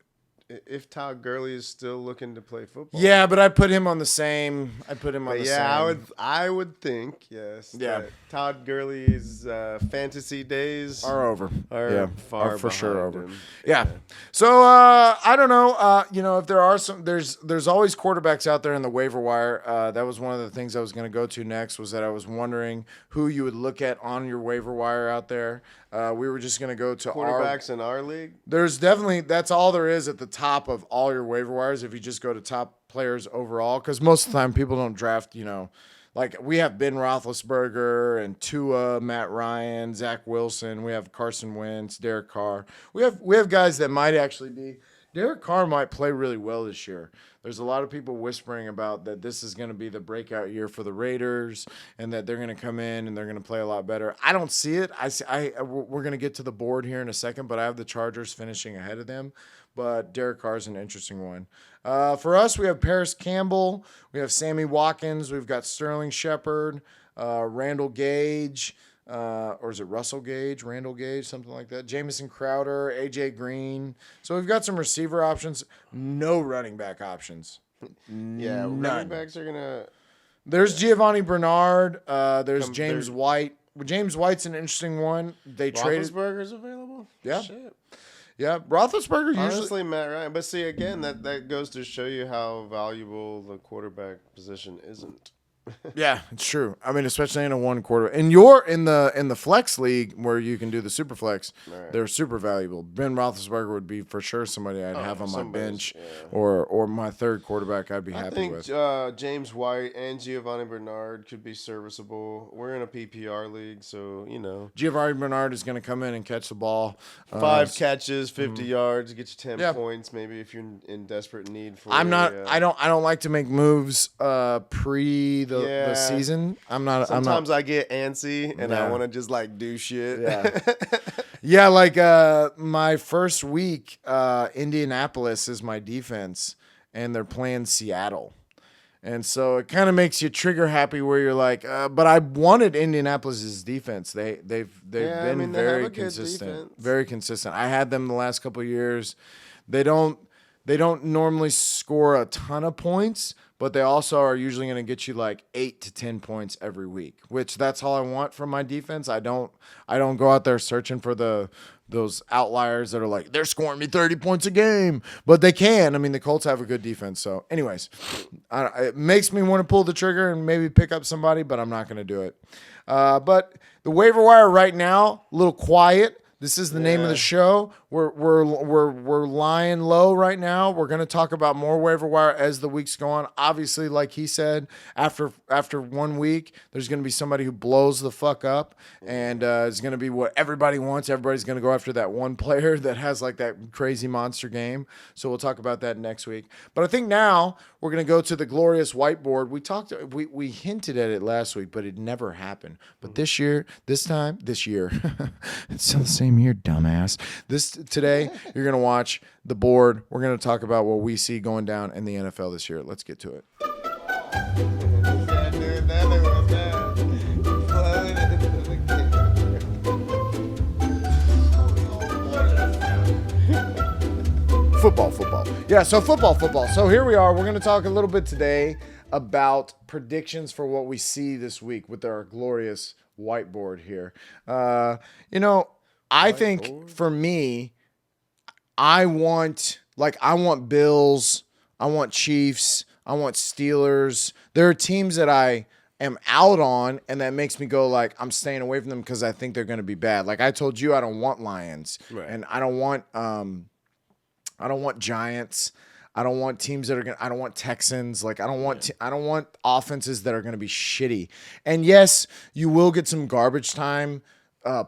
Todd Gurley is still looking to play football. Yeah, but I put him on the same. Same. I would think yes. Yeah. Todd Gurley's fantasy days are over. Far for sure over. Him. Yeah. So I don't know. If there are there's always quarterbacks out there in the waiver wire. That was one of the things I was going to go to next. Was that I was wondering who you would look at on your waiver wire out there. We were just going to go to quarterbacks in our league. There's definitely that's all there is at the top of all your waiver wires. If you just go to top players overall, because most of the time people don't draft. Like we have Ben Roethlisberger and Tua, Matt Ryan, Zach Wilson. We have Carson Wentz, Derek Carr. We have guys that might actually be Derek Carr might play really well this year. There's a lot of people whispering about that this is going to be the breakout year for the Raiders and that they're going to come in and they're going to play a lot better. I don't see it. We're going to get to the board here in a second, but I have the Chargers finishing ahead of them. But Derek Carr is an interesting one. For us, we have Paris Campbell. We have Sammy Watkins. We've got Sterling Shepard, Randall Gage. Or is it Russell Gage, Randall Gage, something like that? Jamison Crowder, AJ Green. So we've got some receiver options, no running back options. Yeah, None. running backs are gonna. There's Giovanni Bernard. There's James White. James White's an interesting one. They traded. Roethlisberger's available. Yeah. Shit. Yeah, Roethlisberger usually. Honestly, Matt Ryan. But see, again, that goes to show you how valuable the quarterback position isn't. Yeah, it's true. I mean, especially in a one quarter. And you're in the flex league where you can do the super flex. Right. They're super valuable. Ben Roethlisberger would be for sure somebody I'd have on my bench, yeah. or my third quarterback I'd be happy with. I think James White and Giovanni Bernard could be serviceable. We're in a PPR league, so Giovanni Bernard is going to come in and catch the ball. 5 catches, 50 yards, get you 10 points. Maybe if you're in desperate need for. I'm not. I don't like to make moves pre the season. Sometimes I get antsy and I want to just like do shit. Yeah. Yeah, like my first week, Indianapolis is my defense, and they're playing Seattle. And so it kind of makes you trigger happy where you're like, but I wanted Indianapolis's defense. They've been very consistent. Very consistent. I had them the last couple of years. They don't normally score a ton of points, but they also are usually going to get you like 8 to 10 points every week, which that's all I want from my defense. I don't go out there searching for those outliers that are like, they're scoring me 30 points a game, but they can. I mean, the Colts have a good defense. So anyways, it makes me want to pull the trigger and maybe pick up somebody, but I'm not going to do it. But the waiver wire right now, a little quiet. This is the name of the show. We're lying low right now. We're going to talk about more waiver wire as the weeks go on. Obviously, like he said, after 1 week, there's going to be somebody who blows the fuck up, and it's going to be what everybody wants. Everybody's going to go after that one player that has like that crazy monster game. So we'll talk about that next week. But I think now we're going to go to the glorious whiteboard. We hinted at it last week, but it never happened. But this year, it's still the same year, dumbass. Today, you're going to watch the board. We're going to talk about what we see going down in the NFL this year. Let's get to it. Football. Yeah, so football. So here we are. We're going to talk a little bit today about predictions for what we see this week with our glorious whiteboard here. I think for me, I want Bills, I want Chiefs, I want Steelers. There are teams that I am out on, and that makes me go like, I'm staying away from them because I think they're going to be bad. Like I told you, I don't want Lions, right. And I don't want Giants. I don't want teams that are I don't want Texans. Like I don't want offenses that are going to be shitty. And yes, you will get some garbage time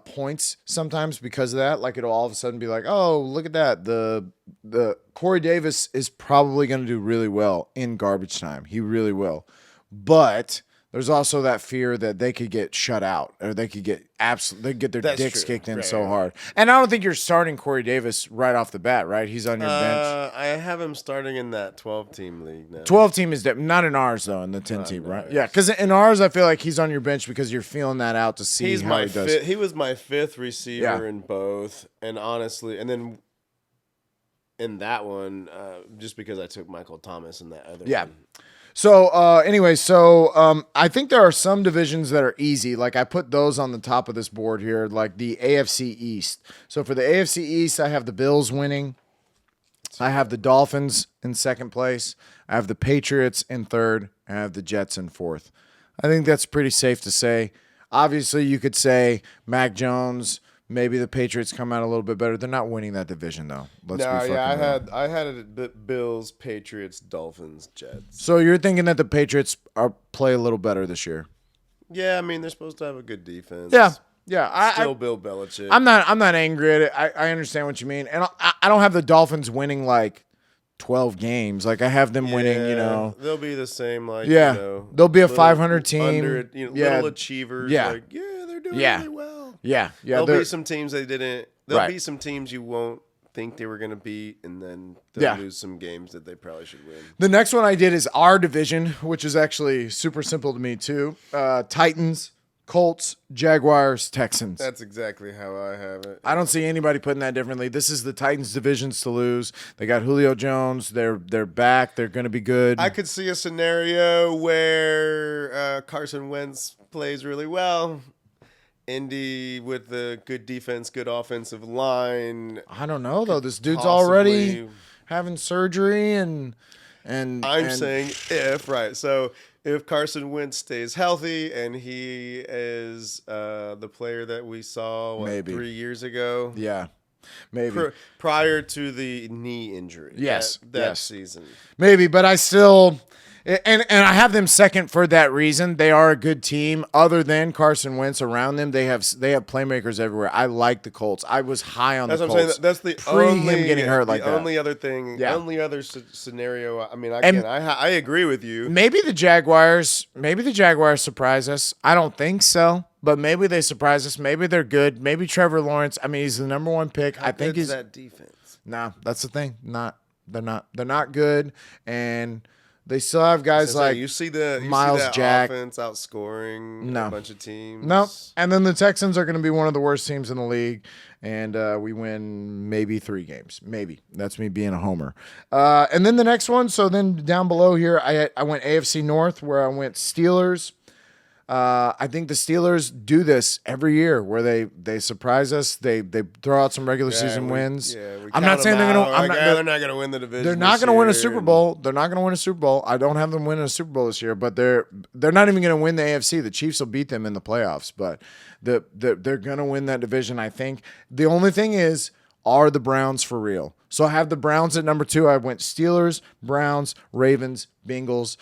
points sometimes because of that. Like it'll all of a sudden be like, oh, look at that. The Corey Davis is probably going to do really well in garbage time. He really will. But there's also that fear that they could get shut out or they could get their dicks kicked in hard. And I don't think you're starting Corey Davis right off the bat, right? He's on your bench. I have him starting in that 12-team league now. 12-team is not in ours, though, in the 10-team, right? Yeah, because in ours, I feel like he's on your bench because you're feeling that out to see how he does. He was my 5th receiver in both. And honestly, and then in that one, just because I took Michael Thomas in that other one. So, I think there are some divisions that are easy. Like, I put those on the top of this board here, like the AFC East. So, for the AFC East, I have the Bills winning. I have the Dolphins in second place. I have the Patriots in third. And I have the Jets in fourth. I think that's pretty safe to say. Obviously, you could say Mac Jones. Maybe the Patriots come out a little bit better. They're not winning that division, though. I had it Bills, Patriots, Dolphins, Jets. So you're thinking that the Patriots play a little better this year? Yeah, I mean, they're supposed to have a good defense. Yeah. Yeah. Still Bill Belichick. I'm not angry at it. I understand what you mean. And I don't have the Dolphins winning like 12 games. Like I have them winning, They'll be the same, like, they'll be a 500 team. Little achievers. Yeah. Like, they're doing really well. Yeah. There'll be some teams they didn't. There'll be some teams you won't think they were going to beat, and then they'll lose some games that they probably should win. The next one I did is our division, which is actually super simple to me too. Titans, Colts, Jaguars, Texans. That's exactly how I have it. I don't see anybody putting that differently. This is the Titans' divisions to lose. They got Julio Jones. They're back. They're going to be good. I could see a scenario where Carson Wentz plays really well. Indy with the good defense, good offensive line. I don't know though. This dude's already having surgery and I'm saying if, right. So if Carson Wentz stays healthy and he is the player that we saw 3 years ago. Yeah. Maybe. Prior to the knee injury. Yes. That season. Maybe, but I still and I have them second for that reason. They are a good team. Other than Carson Wentz around them, they have playmakers everywhere. I like the Colts. I was high on the Colts. That's what I'm saying. That's the pre only him getting hurt like that. The only other thing, only other scenario. I mean, I agree with you. Maybe the Jaguars surprise us. I don't think so, but maybe they surprise us. Maybe they're good. Maybe Trevor Lawrence. I mean, he's the number one pick. I think he's that defense. Nah, that's the thing. They're not good, and they still have guys like Miles Jack offense outscoring a bunch of teams. No, and then the Texans are going to be one of the worst teams in the league, and we win maybe 3 games. Maybe that's me being a homer. And then the next one. So then down below here, I went AFC North, where I went Steelers. I think the Steelers do this every year, where they surprise us. They throw out some regular season wins. I'm not saying they're going to. They're not going to win the division. They're not going to win a Super Bowl. They're not going to win a Super Bowl. I don't have them winning a Super Bowl this year, but they're not even going to win the AFC. The Chiefs will beat them in the playoffs, but they're going to win that division. I think the only thing is, are the Browns for real? So I have the Browns at number 2. I went Steelers, Browns, Ravens, Bengals.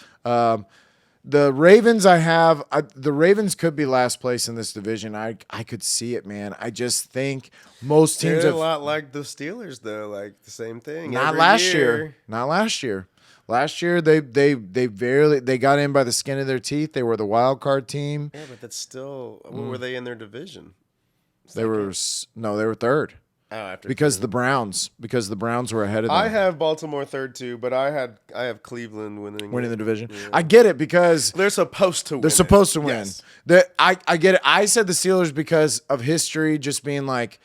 The Ravens the Ravens could be last place in this division. I could see it, man. I just think most teams are a lot like the Steelers, though, like the same thing. Not last year. Last year they got in by the skin of their teeth. They were the wild card team. Yeah, but that's still what were they in their division? They were third. Oh, because the Browns were ahead of them. I have Baltimore third too, but I have Cleveland winning the division. Yeah. I get it because they're supposed to win. They're supposed to win. Yes. I get it. I said the Steelers because of history, just being like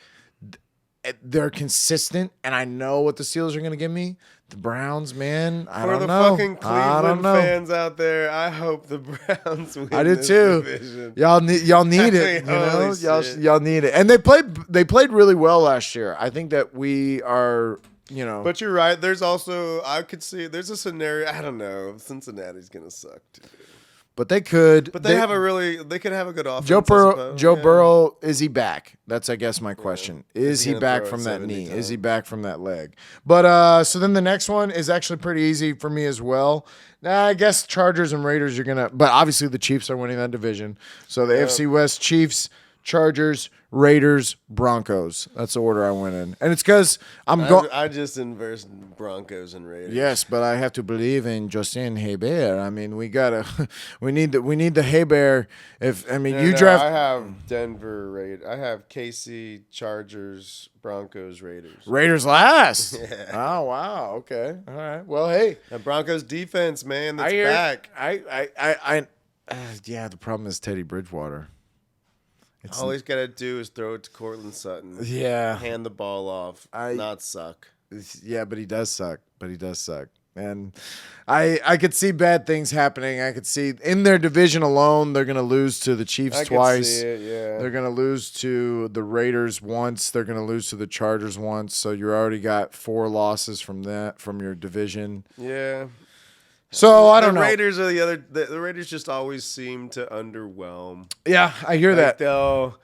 they're consistent, and I know what the Steelers are going to give me. The Browns, man, I don't know. For the fucking Cleveland fans out there, I hope the Browns win. I do too. Division. Y'all need it. Y'all need it. And they played really well last year. I think that we are. But you're right. There's also there's a scenario. I don't know. Cincinnati's gonna suck too. But they could. But they could have a good offense. Joe Burrow, is he back? That's, I guess, my question. Is he back from that knee? Times? Is he back from that leg? But so then the next one is actually pretty easy for me as well. I guess Chargers and Raiders are gonna, but obviously the Chiefs are winning that division. So the AFC West: Chiefs, Chargers, Raiders, Broncos. That's the order I went in, and it's because I just inversed Broncos and Raiders. Yes, but I have to believe in Justin Herbert. I mean, we need the Herbert. I have Denver Raiders. I have KC, Chargers, Broncos, Raiders. Raiders last. Yeah. Oh wow. Okay. All right. Well, hey, the Broncos defense, man, that's back. The problem is Teddy Bridgewater. All he's got to do is throw it to Cortland Sutton. Yeah. Hand the ball off. Not suck. Yeah, but he does suck. And I could see bad things happening. I could see in their division alone, they're going to lose to the Chiefs twice. See it, yeah. They're going to lose to the Raiders once. They're going to lose to the Chargers once. So you already got 4 losses from your division. Yeah. So I don't know. Raiders are the Raiders just always seem to underwhelm. Yeah, I hear that. They'll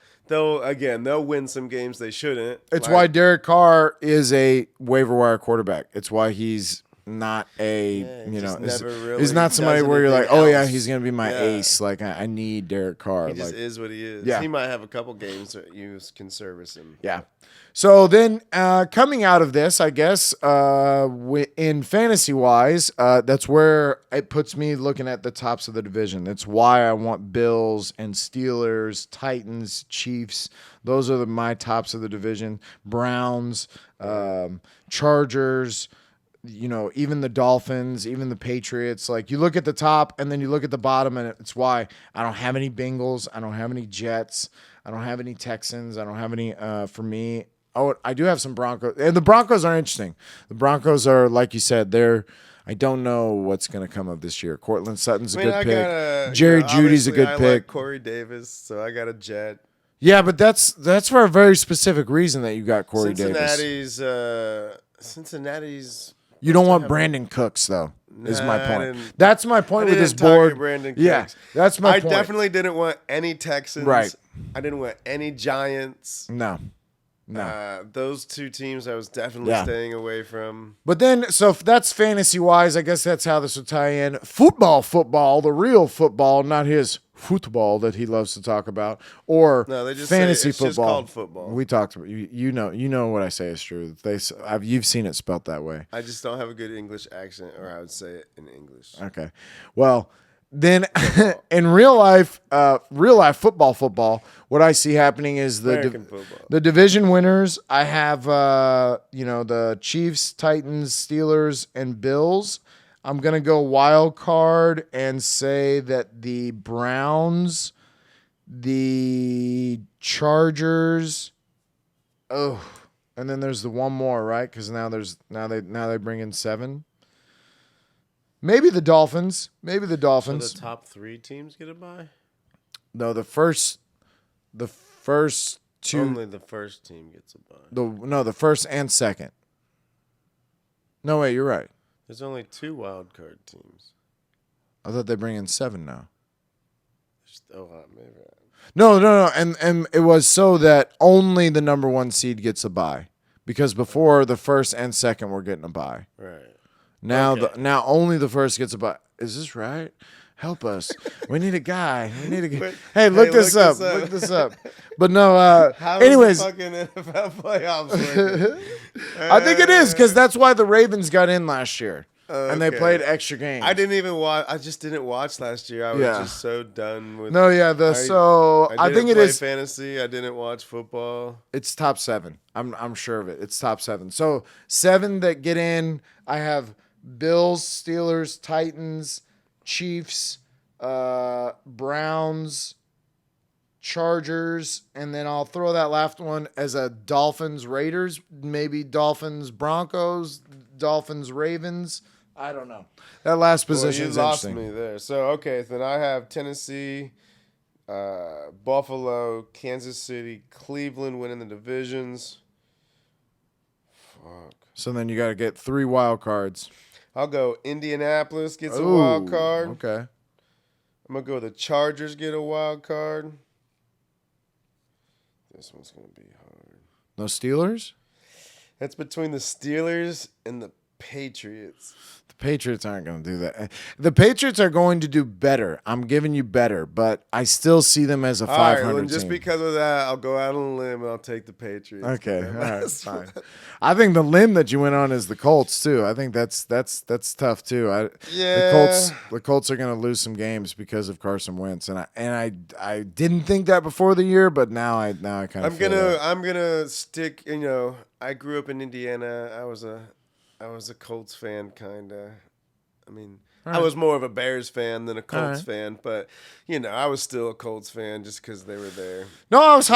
win some games they shouldn't. It's why Derek Carr is a waiver wire quarterback. It's why he's not a never is not somebody does where you're like, anything oh yeah, else. he's gonna be my Yeah. ace. Like I need Derek Carr. He Like just is what he is. Yeah. He might have a couple games that you can service him. yeah. So then, coming out of this, I guess, in fantasy wise, that's where it puts me looking at the tops of the division. That's why I want Bills and Steelers, Titans, Chiefs. Those are my tops of the division. Browns, Chargers. Even the Dolphins, even the Patriots. Like, you look at the top and then you look at the bottom, and it's why I don't have any Bengals. I don't have any Jets. I don't have any Texans. I don't have any, for me. Oh, I do have some Broncos. And the Broncos are interesting. The Broncos are, like you said, I don't know what's going to come of this year. Cortland Sutton's a good pick. Jerry Jeudy's a good pick. Like Corey Davis, so I got a Jet. Yeah, but that's for a very specific reason that you got Corey Davis. Cincinnati's. You don't want Brandon Cooks, though, is my point. didn't- That's my point I with this didn't target board. Brandon Yeah, Cooks. that's my point. I definitely didn't want any Texans. Right. I didn't want any Giants. No. Those two teams I was definitely staying away from. But then, so if that's fantasy-wise, I guess that's how this would tie in. Football, the real football, not his football that he loves to talk about, or No, they just fantasy say it's football. just called football. We talked about you know what I say is true. You've seen it spelt that way. I just don't have a good English accent, or I would say it in English. Okay, well. Then in real life football, what I see happening is the division winners. I have the Chiefs, Titans, Steelers, and Bills. I'm gonna go wild card and say that the Browns, the Chargers, and then there's the one more, right? Because now they bring in 7. Maybe the Dolphins. So the top 3 teams get a bye? No, the first 2. Only the first team gets a bye. The first and second. No, wait, you're right. There's only 2 wild card teams. I thought they bring in 7 now. Maybe. No, and it was so that only the number 1 seed gets a bye, because before the first and second were getting a bye. Right. Now now only the first gets a bye. Is this right? Help us. We need a guy. Hey, look this up. Look this up. But no, anyways. How is the fucking NFL playoffs working? I think it is, because that's why the Ravens got in last year. And they played extra games. I didn't even watch. I just didn't watch last year. I was just so done with. No, yeah. I think it is fantasy. I didn't watch football. It's top 7. I'm sure of it. It's top 7. So 7 that get in. I have Bills, Steelers, Titans, Chiefs, Browns, Chargers, and then I'll throw that last one as a Dolphins, Raiders, maybe Dolphins, Broncos, Dolphins, Ravens. I don't know. That last position is interesting. You lost me there. So, then I have Tennessee, Buffalo, Kansas City, Cleveland winning the divisions. Fuck. So then you got to get 3 wild cards. I'll go Indianapolis gets a wild card. Okay. I'm going to go the Chargers get a wild card. This one's going to be hard. No Steelers? That's between the Steelers and the Patriots. The Patriots aren't going to do that. The Patriots are going to do better. I'm giving you better, but I still see them as a 500 team. Just because of that, I'll go out on a limb and I'll take the Patriots. Okay, all right, fine. I think the limb that you went on is the Colts too. I think that's tough too. The Colts are going to lose some games because of Carson Wentz, and I didn't think that before the year, but now I kind of I'm gonna stick. I grew up in Indiana. I was a Colts fan, kind of. I mean, I was more of a Bears fan than a Colts fan, but I was still a Colts fan just because they were there. No, I was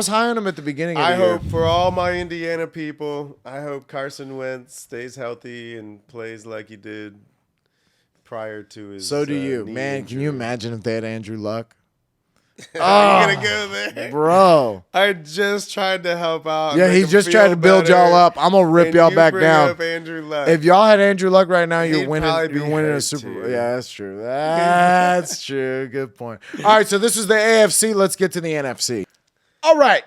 high on them at the beginning of the year. I hope for all my Indiana people, I hope Carson Wentz stays healthy and plays like he did prior to his. So do you, man? injury. Can you imagine if they had Andrew Luck? Are you gonna go there, bro? I just tried to help out. Yeah, he just tried to build y'all up. I'm gonna rip y'all back down. Up Andrew Luck. If y'all had Andrew Luck right now, you're winning a Super Bowl. Too. Yeah, that's true. That's true. Good point. All right, so this is the AFC. Let's get to the NFC. All right.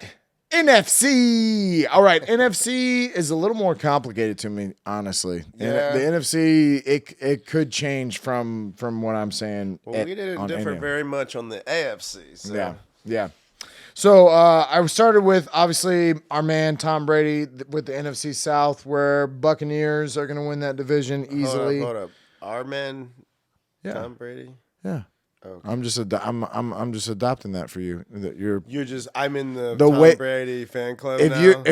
NFC. All right, NFC is a little more complicated to me, honestly. Yeah. The NFC, it could change from what I'm saying. Well, we didn't differ very much on the AFC. So. Yeah. So I started with, obviously, our man Tom Brady with the NFC South, where Buccaneers are going to win that division easily. Hold up. Our man, Tom Brady? Yeah. Okay. I'm just adopting that for you. That I'm in the Tom Brady fan club now.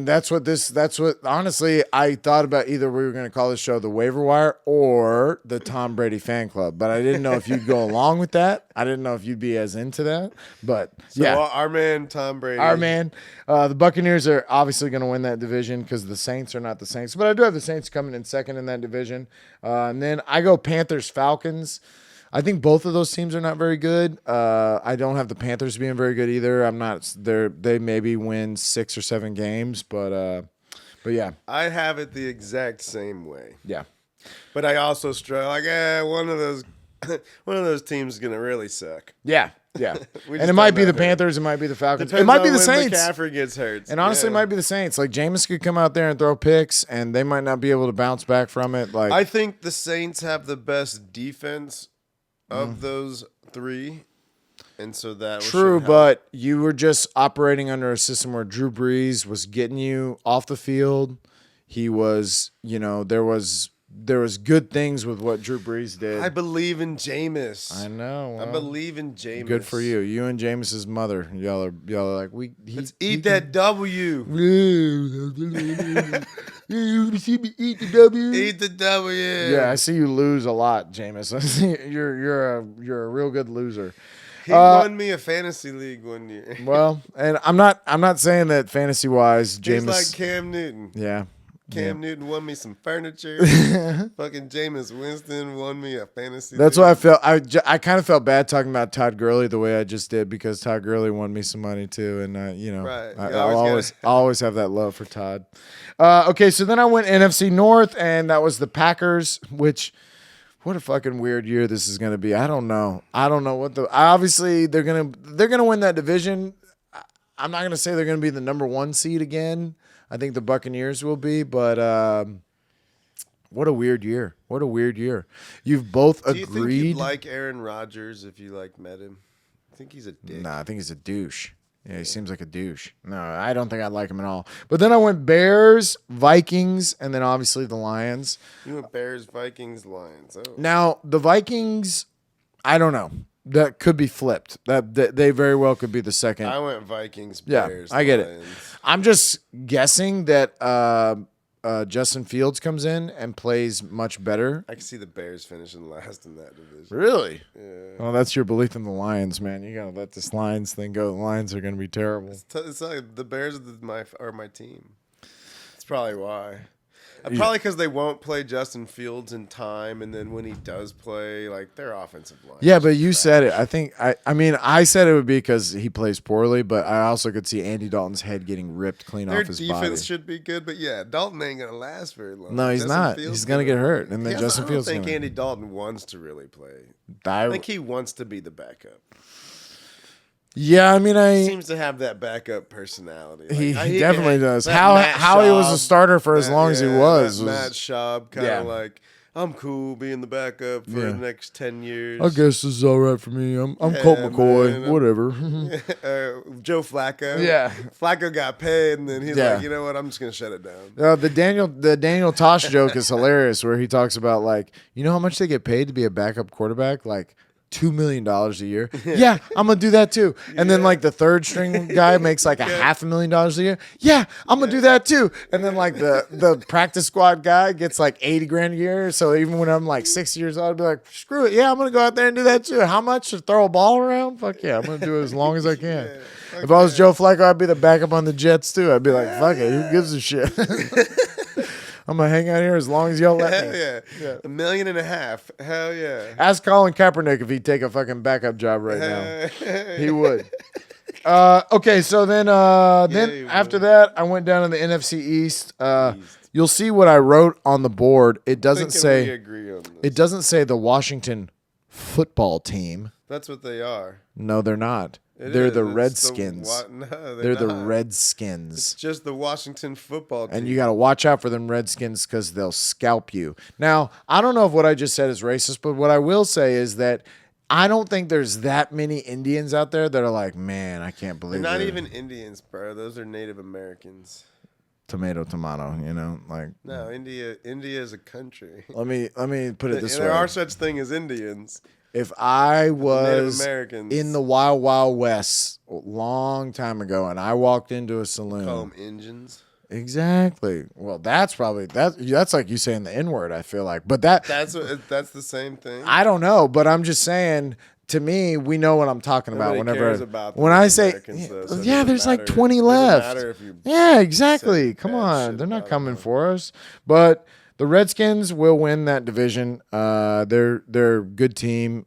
That's what honestly I thought about. Either we were going to call this show the Waiver Wire or the Tom Brady fan club, but I didn't know if you'd go along with that. I didn't know if you'd be as into that, but our man Tom Brady, the Buccaneers are obviously going to win that division because the Saints are not the Saints, but I do have the Saints coming in second in that division, and then I go Panthers Falcons. I think both of those teams are not very good. I don't have the Panthers being very good either. I'm not. They maybe win 6 or 7 games, but yeah. I have it the exact same way. Yeah, but I also struggle. One of those teams is gonna really suck. Yeah. And it might be the Panthers. It might be the Falcons. Depends it might be the when Saints. McCaffrey gets hurt. And honestly, it might be the Saints. Like Jameis could come out there and throw picks, and they might not be able to bounce back from it. Like I think the Saints have the best defense of those 3, and so that true. But you were just operating under a system where Drew Brees was getting you off the field. He was, there was good things with what Drew Brees did. I believe in Jameis. I know. Well, I believe in Jameis. Good for you. You and Jameis's mother. Y'all are like let's eat that W. You see me eat the W. Eat the W. Yeah, I see you lose a lot, Jameis. I see you're a real good loser. He won me a fantasy league one year. Well, and I'm not saying that fantasy wise, Jameis. He's like Cam Newton. Yeah. Cam Newton won me some furniture. Fucking Jameis Winston won me a fantasy. That's why I felt. I kind of felt bad talking about Todd Gurley the way I just did because Todd Gurley won me some money too, and right. I'll always have that love for Todd. Okay, so then I went NFC North, and that was the Packers. Which, what a fucking weird year this is going to be. I don't know what obviously they're gonna win that division. I'm not gonna say they're gonna be the number 1 seed again. I think the Buccaneers will be, but what a weird year. What a weird year. You've both agreed. Do you think you'd like Aaron Rodgers if you met him? I think he's a dick. Nah, I think he's a douche. Yeah, he seems like a douche. No, I don't think I'd like him at all. But then I went Bears, Vikings, and then obviously the Lions. You went Bears, Vikings, Lions. Oh. Now, the Vikings, I don't know. That could be flipped. That they very well could be the second. I went Vikings, Bears, I get Lions. it. I'm just guessing that Justin Fields comes in and plays much better. I can see the Bears finishing last in that division. Really? Yeah. Well, that's your belief in the Lions, man. You gotta let this Lions thing go. The Lions are gonna be terrible. It's like the Bears are my team. That's probably why. Probably because they won't play Justin Fields in time, and then when he does play, their offensive line. Yeah, but you said it. I think I said it would be because he plays poorly, but I also could see Andy Dalton's head getting ripped clean off his body. Their defense should be good, but yeah, Dalton ain't gonna last very long. No, he's not. He's gonna get hurt, and then Justin Fields. I don't think Andy Dalton wants to really play. I think he wants to be the backup. Yeah, he seems to have that backup personality. He definitely does. How he was a starter for as long as he was. Matt Schaub kind of I'm cool being the backup for the next 10 years. I guess this is all right for me. I'm Colt McCoy. Man, whatever. Joe Flacco. Yeah. Flacco got paid, and then he's like, you know what? I'm just going to shut it down. The Daniel Tosh joke is hilarious where he talks about, you know how much they get paid to be a backup quarterback? $2 million a year. Yeah, I'm gonna do that too. And then the third string guy makes $500,000 a year. Yeah, I'm gonna do that too. And then the practice squad guy gets $80,000 a year. So even when I'm 6 years old, I'd be like, screw it. Yeah, I'm gonna go out there and do that too. How much to throw a ball around? Fuck yeah, I'm gonna do it as long as I can. If I was Joe Flacco, I'd be the backup on the Jets too. I'd be like, fuck it, who gives a shit? I'm going to hang out here as long as y'all let me. Yeah. $1.5 million. Hell yeah. Ask Colin Kaepernick if he'd take a fucking backup job right now. He would. Okay, so then after that, I went down to the NFC East. You'll see what I wrote on the board. It doesn't say. We agree on this. It doesn't say the Washington football team. That's what they are. No, they're not. They're the It's Redskins. They're the not. Redskins. It's just the Washington football team. And you got to watch out for them Redskins because they'll scalp you. Now, I don't know if what I just said is racist, but what I will say is that I don't think there's that many Indians out there that are like, man, I can't believe They're not it. even Indians, bro. Those are Native Americans. Tomato, like. No, India is a country. Let me put it this way. There are such thing as Indians. If I Native was Americans. in the Wild Wild West a long time ago and I walked into a saloon. Call them Indians. Exactly. Well, that's like you saying the N-word, I feel like. But that's the same thing. I don't know, but I'm just saying, to me, we know what I'm talking about. Nobody cares about when I say, Americans, though, so there's like 20 It left. doesn't matter if you Yeah, exactly. say Come bad on. shit They're not about coming them. for us. But the Redskins will win that division. They're a good team.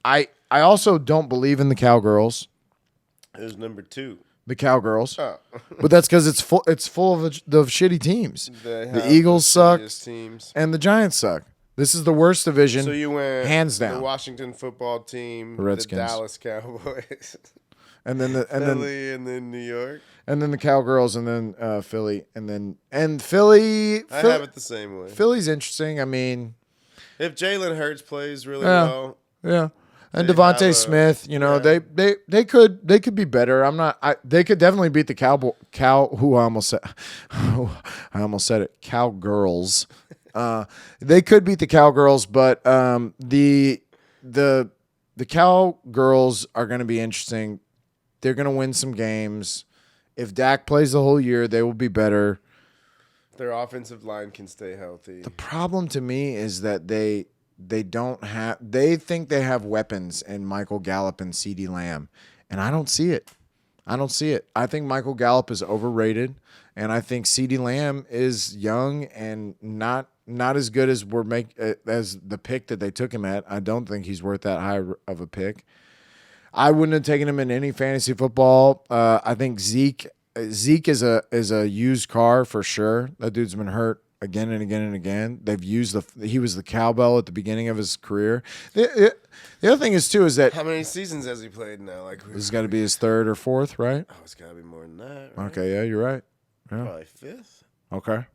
I also don't believe in the Cowgirls. There's number 2. The Cowgirls. Oh. But that's because it's full of shitty teams. They The have Eagles suck shittiest teams. and the Giants suck. This is the worst division. So you went hands down. the Washington football team, The Redskins. the Dallas Cowboys, and then Philly, and then New York. and then the Cowgirls, and then Philly, and Philly. I have it the same way. Philly's interesting. I mean, If Jalen Hurts plays really Yeah. well, yeah. And They Devontae have a- Smith, yeah. they could be better. They could definitely beat the I almost said it. Cowgirls. They could beat the Cowgirls, but the Cowgirls are going to be interesting. They're going to win some games. If Dak plays the whole year, they will be better. their offensive line can stay healthy. The problem to me is that they think they have weapons in Michael Gallup and CeeDee Lamb, and I don't see it. I think Michael Gallup is overrated, and I think CeeDee Lamb is young and not as good as as the pick that they took him at. I don't think he's worth that high of a pick. I wouldn't have taken him in any fantasy football. I think Zeke is a used car for sure. That dude's been hurt again and again and again. They've used he was the cowbell at the beginning of his career. The other thing is too is that How many seasons has he played now? this has got to be his 3rd or 4th, right? Oh, it's got to be more than that. Right? Okay, yeah, you're right. Yeah. Probably 5th. Okay.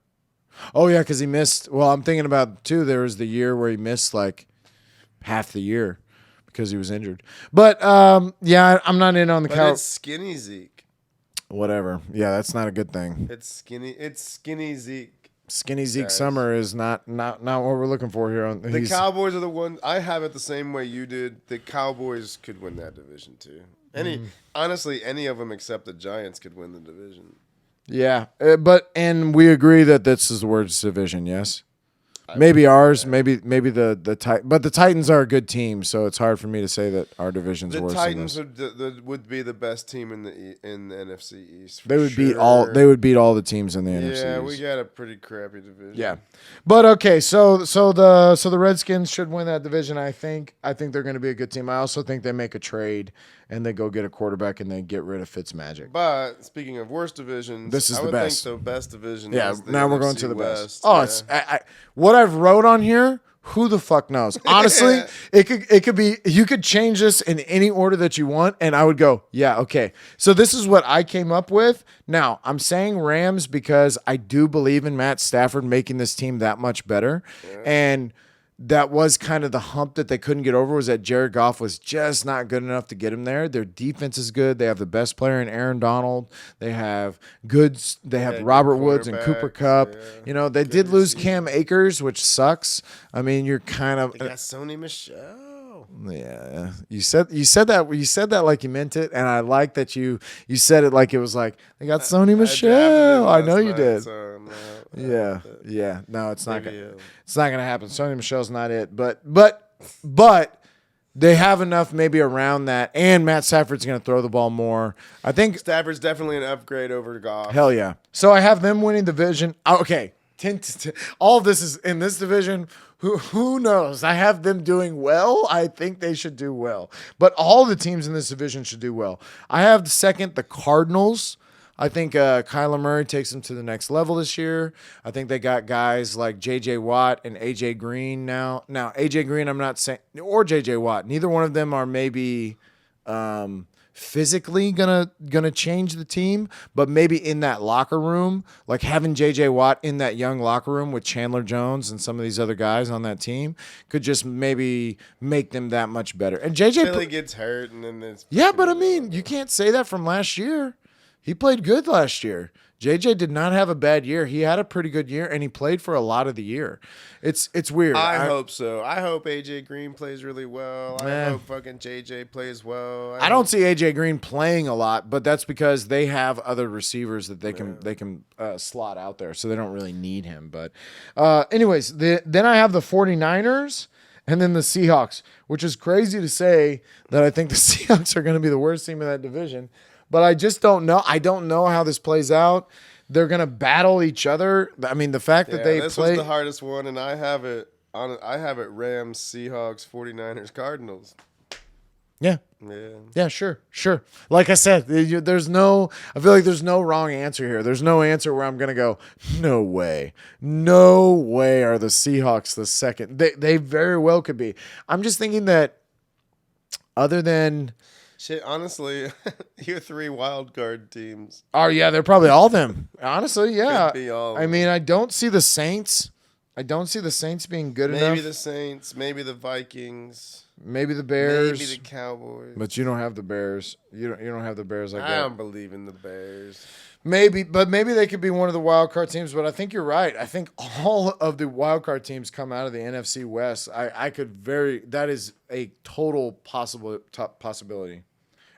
Oh yeah, because he missed. Well, I'm thinking about too. There was the year where he missed like half the year because he was injured. But yeah, I'm not in on the But it's skinny Zeke. Whatever. Yeah, that's not a good thing. It's skinny Zeke. Skinny Zeke Guys. Summer is not what we're looking for here. The Cowboys are the ones. I have it the same way you did. The Cowboys could win that division too. Honestly, any of them except the Giants could win the division. Yeah, and we agree that this is the worst division. Yes. Maybe ours, maybe the but the Titans are a good team, so it's hard for me to say that our division's The worse Titans than this. would be the best team in the Nfc East. They would for beat sure. They would beat all the teams in the NFC. Yeah, East. we got a pretty crappy division. Yeah, but okay. So the Redskins should win that division. I think they're going to be a good team. I also think they make a trade and they go get a quarterback and they get rid of Fitzmagic. But speaking of worst divisions, This is I the would best. think the best division. Yeah, is the now we're NFC going to the West. best. Oh, Yeah. it's what I've wrote on here. Who the fuck knows? Honestly, it could be. You could change this in any order that you want, and I would go, yeah, okay. So this is what I came up with. Now I'm saying Rams because I do believe in Matt Stafford making this team that much better, and that was kind of the hump that they couldn't get over was that Jared Goff was just not good enough to get him there. Their defense is good. They have the best player in Aaron Donald. They have goods. They have good Robert Woods and Cooper quarterbacks, Kupp. yeah. You know, they did lose Cam Akers, which sucks. I mean, you're kind of They got Sony Michel. yeah. You said that like you meant it, and I like that you said it like it was like they got Sony Michel. I know you did. Yeah. No, it's not Maybe, gonna. It's not gonna happen. Sony Michel's not it. But they have enough maybe around that, and Matt Stafford's gonna throw the ball more. I think. Stafford's definitely an upgrade over Goff. Hell yeah. So I have them winning the division. Oh, okay. All of this is in this division. Who knows? I have them doing well. I think they should do well. But all the teams in this division should do well. I have the second, the Cardinals. I think Kyler Murray takes them to the next level this year. I think they got guys like J.J. Watt and A.J. Green now. Now, A.J. Green, I'm not saying, or J.J. Watt. Neither one of them are maybe physically gonna change the team, but maybe in that locker room, like having JJ Watt in that young locker room with Chandler Jones and some of these other guys on that team could just maybe make them that much better. And JJ Philly gets hurt, and then it's but I mean, you can't say that from last year. He played good last year. JJ did not have a bad year. He had a pretty good year, and he played for a lot of the year. It's weird. I hope so. I hope AJ Green plays really well. I hope fucking JJ plays well. I don't see AJ Green playing a lot, but that's because they have other receivers that they can slot out there, so they don't really need him. But anyways, then I have the 49ers and then the Seahawks, which is crazy to say that I think the Seahawks are going to be the worst team in that division. But I just don't know. I don't know how this plays out. They're going to battle each other. I mean, the fact that they this play was the hardest one, and I have it Rams, Seahawks, 49ers, Cardinals. Yeah. Sure. Like I said, there's no. I feel like there's no wrong answer here. There's no answer where I'm going to go, no way are the Seahawks the second. They very well could be. I'm just thinking that other than. Shit, honestly, your 3 wild card teams. Oh, yeah, they're probably all them. Honestly, yeah. Could be all I mean, I don't see the Saints. I don't see the Saints being good enough. Maybe the Saints, maybe the Vikings. Maybe the Bears. Maybe the Cowboys. But you don't have the Bears. You don't have the Bears like that. I don't believe in the Bears. Maybe they could be one of the wild card teams, but I think you're right. I think all of the wild card teams come out of the NFC West. That is a total possibility.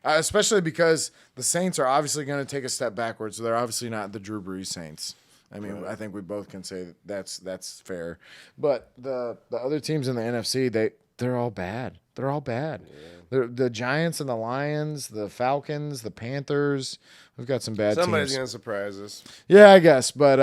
Especially because the Saints are obviously going to take a step backwards. So they're obviously not the Drew Brees Saints. I mean, I think we both can say that's fair. But the other teams in the NFC, they're all bad. They're all bad. Yeah. The Giants and the Lions, the Falcons, the Panthers. We've got some bad Somebody's teams. going to surprise us. Yeah, I guess. But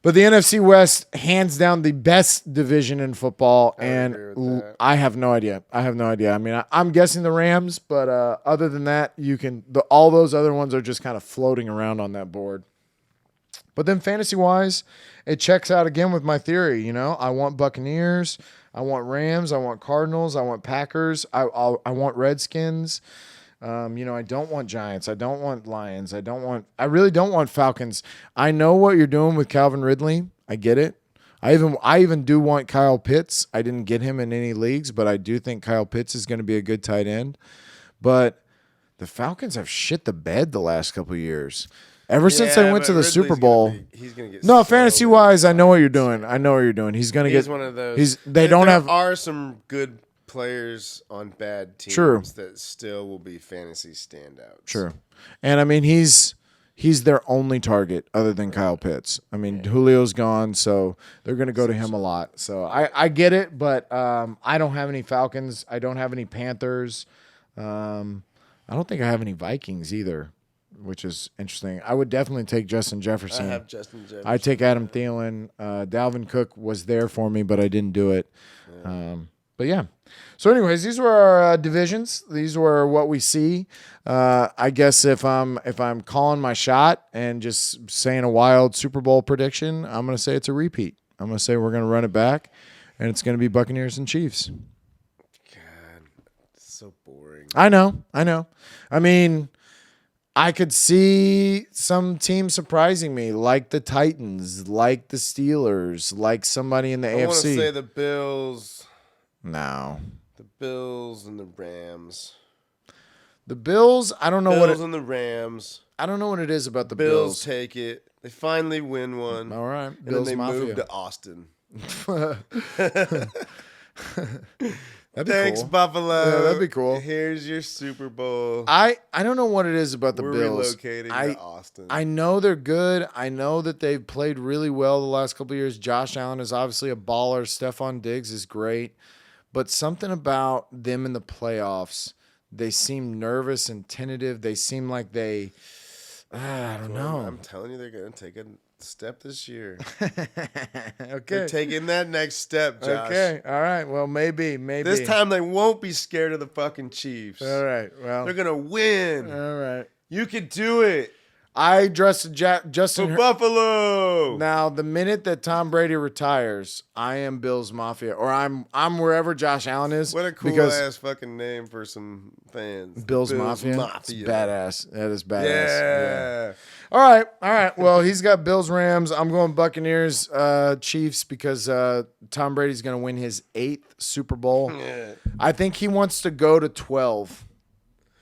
the NFC West, hands down, the best division in football, and I have no idea. I mean, I'm guessing the Rams, but other than that, all those other ones are just kind of floating around on that board. But then fantasy-wise, it checks out again with my theory. You know, I want Buccaneers, I want Rams, I want Cardinals, I want Packers, I want Redskins. I don't want Giants. I don't want Lions. I really don't want Falcons. I know what you're doing with Calvin Ridley. I get it. I even do want Kyle Pitts. I didn't get him in any leagues, but I do think Kyle Pitts is going to be a good tight end. But the Falcons have shit the bed the last couple of years. Ever since they went to the Super Bowl. He's going to get no, fantasy-wise, I know what you're doing. He's going to get. He's one of those. There are some good players on bad teams that still will be fantasy standouts. True. And I mean, he's their only target other than Kyle Pitts. I mean, Julio's gone, so they're going to go to him a lot. So I get it, but I don't have any Falcons. I don't have any Panthers. I don't think I have any Vikings either, which is interesting. I would definitely take Justin Jefferson. I have Justin Jefferson. I take Adam Thielen. Dalvin Cook was there for me, but I didn't do it. Yeah. But yeah. So anyways, these were our divisions. These were what we see. I guess if I'm calling my shot and just saying a wild Super Bowl prediction, I'm going to say it's a repeat. I'm going to say we're going to run it back, and it's going to be Buccaneers and Chiefs. God, it's so boring. I know. I mean, I could see some teams surprising me, like the Titans, like the Steelers, like somebody in the AFC. I want to say the Bills. No. The Bills and the Rams. The Bills, I don't know Bills and the Rams. I don't know what it is about the Bills. Bills take it. They finally win one. All right. And Bills then they Mafia. move to Austin. Thanks, cool. Buffalo. Yeah, that'd be cool. Here's your Super Bowl. I don't know what it is about the We're Bills. Relocating to Austin. I know they're good. I know that they've played really well the last couple of years. Josh Allen is obviously a baller. Stephon Diggs is great. But something about them in the playoffs, they seem nervous and tentative. They seem like I don't know. I'm telling you, they're going to take a step this year. Okay. They're taking that next step, Josh. Okay. All right. Well, maybe. This time they won't be scared of the fucking Chiefs. All right. Well, they're going to win. All right. You could do it. I dressed Justin For Buffalo. Now, the minute that Tom Brady retires, I am Bills Mafia, or I'm wherever Josh Allen is. What a cool ass fucking name for some fans. Bills Mafia. It's badass. That is badass. Yeah. All right. Well, he's got Bills, Rams. I'm going Buccaneers, Chiefs because Tom Brady's going to win his 8th Super Bowl. Yeah. I think he wants to go to 12.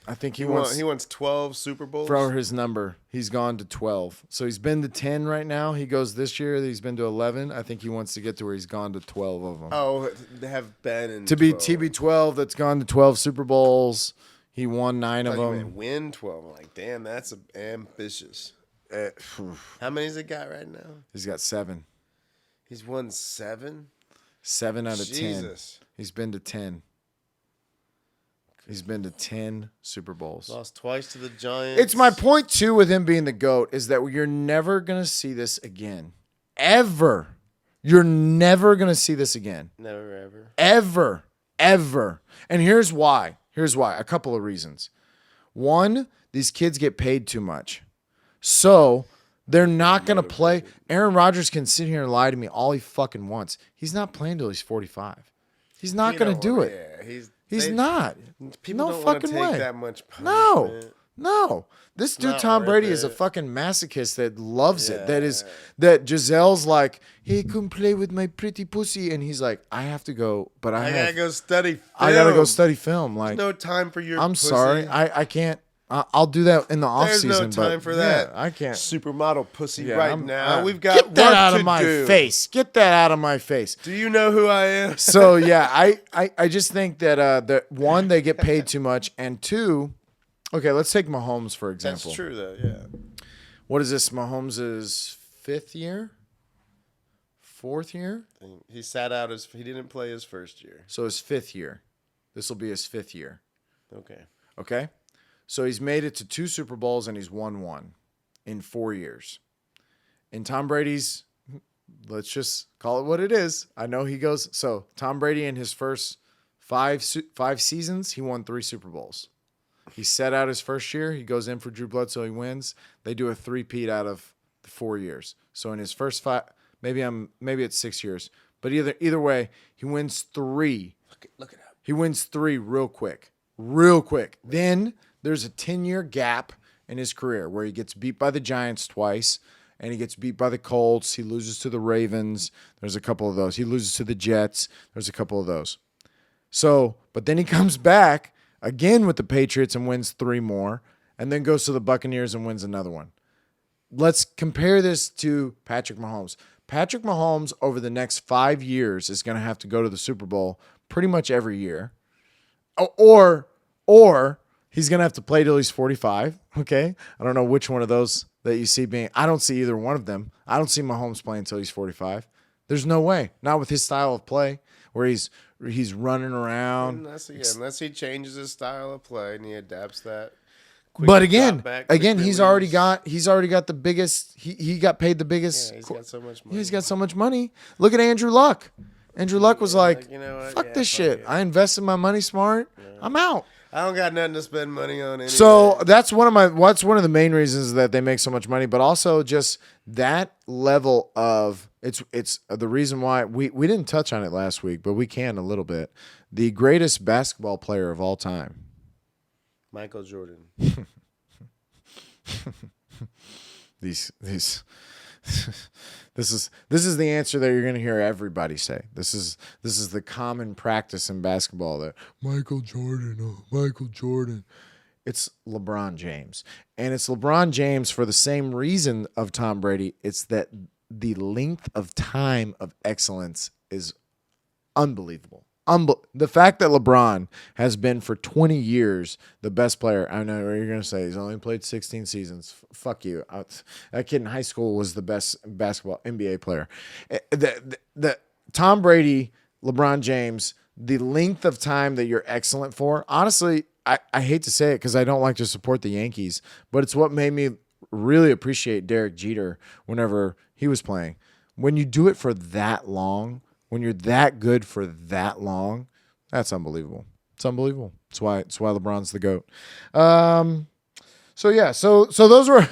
I think he wants 12 Super Bowls for his number. He's gone to 12. So he's been to 10 right now. He goes this year. He's been to 11. I think he wants to get to where he's gone to 12 of them. Oh, they have been in to 12. Be TB12 that's gone to 12 Super Bowls. He won 9 of them. Win 12. I'm like, damn, that's ambitious. How many has he got right now? He's got 7. He's won 7? 7 out of Jesus. 10. He's been to 10. He's been to 10 Super Bowls. Lost twice to the Giants. It's my point, too, with him being the GOAT, is that you're never going to see this again. Ever. You're never going to see this again. Never, ever. Ever. Ever. And here's why. A couple of reasons. One, these kids get paid too much. So they're not going to play. Aaron Rodgers can sit here and lie to me all he fucking wants. He's not playing till he's 45. He's not going to do it. Yeah, He's not. People no don't fucking take way. That much punishment. No. This dude Not Tom worth Brady it. is a fucking masochist that loves it. That Giselle's like, hey, come play with my pretty pussy, and he's like, I have to go, but I gotta go study film. I gotta go study film. Like, there's no time for your. I'm pussy. sorry, I can't. I'll do that in the off season. There's no time for that. Yeah, I can't. Supermodel pussy Yeah, now. We've got get that work out to of my do. face. Get that out of my face. Do you know who I am? So yeah, I just think that one, they get paid too much, and two, okay, let's take Mahomes for example. That's true though. Yeah. What is this? Mahomes' 5th year, 4th year. He sat out he didn't play his first year. So his 5th year. This will be his 5th year. Okay. So he's made it to 2 Super Bowls and he's won 1 in 4 years. In Tom Brady's, let's just call it what it is. I know he goes. So Tom Brady in his first 5 seasons, he won 3 Super Bowls. He set out his first year. He goes in for Drew Bledsoe. He wins. They do a 3-peat out of the 4 years. So in his first 5, maybe it's 6 years. But either way, he wins 3. Look it up. He wins 3 real quick. Then there's a 10-year gap in his career where he gets beat by the Giants twice and he gets beat by the Colts. He loses to the Ravens. There's a couple of those. He loses to the Jets. There's a couple of those. So, but then he comes back again with the Patriots and wins 3 more and then goes to the Buccaneers and wins another one. Let's compare this to Patrick Mahomes. Patrick Mahomes over the next 5 years is going to have to go to the Super Bowl pretty much every year. Or he's going to have to play till he's 45, okay? I don't know which one of those that you see being – I don't see either one of them. I don't see Mahomes playing until he's 45. There's no way. Not with his style of play where he's running around. Unless he changes his style of play and he adapts that. But again, he's already got the biggest – he got paid the biggest – Yeah, he's got so much money. He's got so much money. Look at Andrew Luck. Andrew Luck was like, you know what? fuck this shit. It. I invested my money smart. Yeah. I'm out. I don't got nothing to spend money on anyway. So that's one of the main reasons that they make so much money, but also just that level of it's the reason why we didn't touch on it last week, but we can a little bit. The greatest basketball player of all time. Michael Jordan. This is the answer that you're going to hear everybody say. This is the common practice in basketball that Michael Jordan. It's LeBron James. And it's LeBron James for the same reason of Tom Brady. It's that the length of time of excellence is unbelievable. The fact that LeBron has been for 20 years the best player, I know what you're going to say. He's only played 16 seasons. Fuck you. That kid in high school was the best basketball NBA player. The Tom Brady, LeBron James, the length of time that you're excellent for, honestly, I hate to say it because I don't like to support the Yankees, but it's what made me really appreciate Derek Jeter whenever he was playing. When you do it for that long, when you're that good for that long, that's unbelievable. It's unbelievable. It's why LeBron's the GOAT. So those were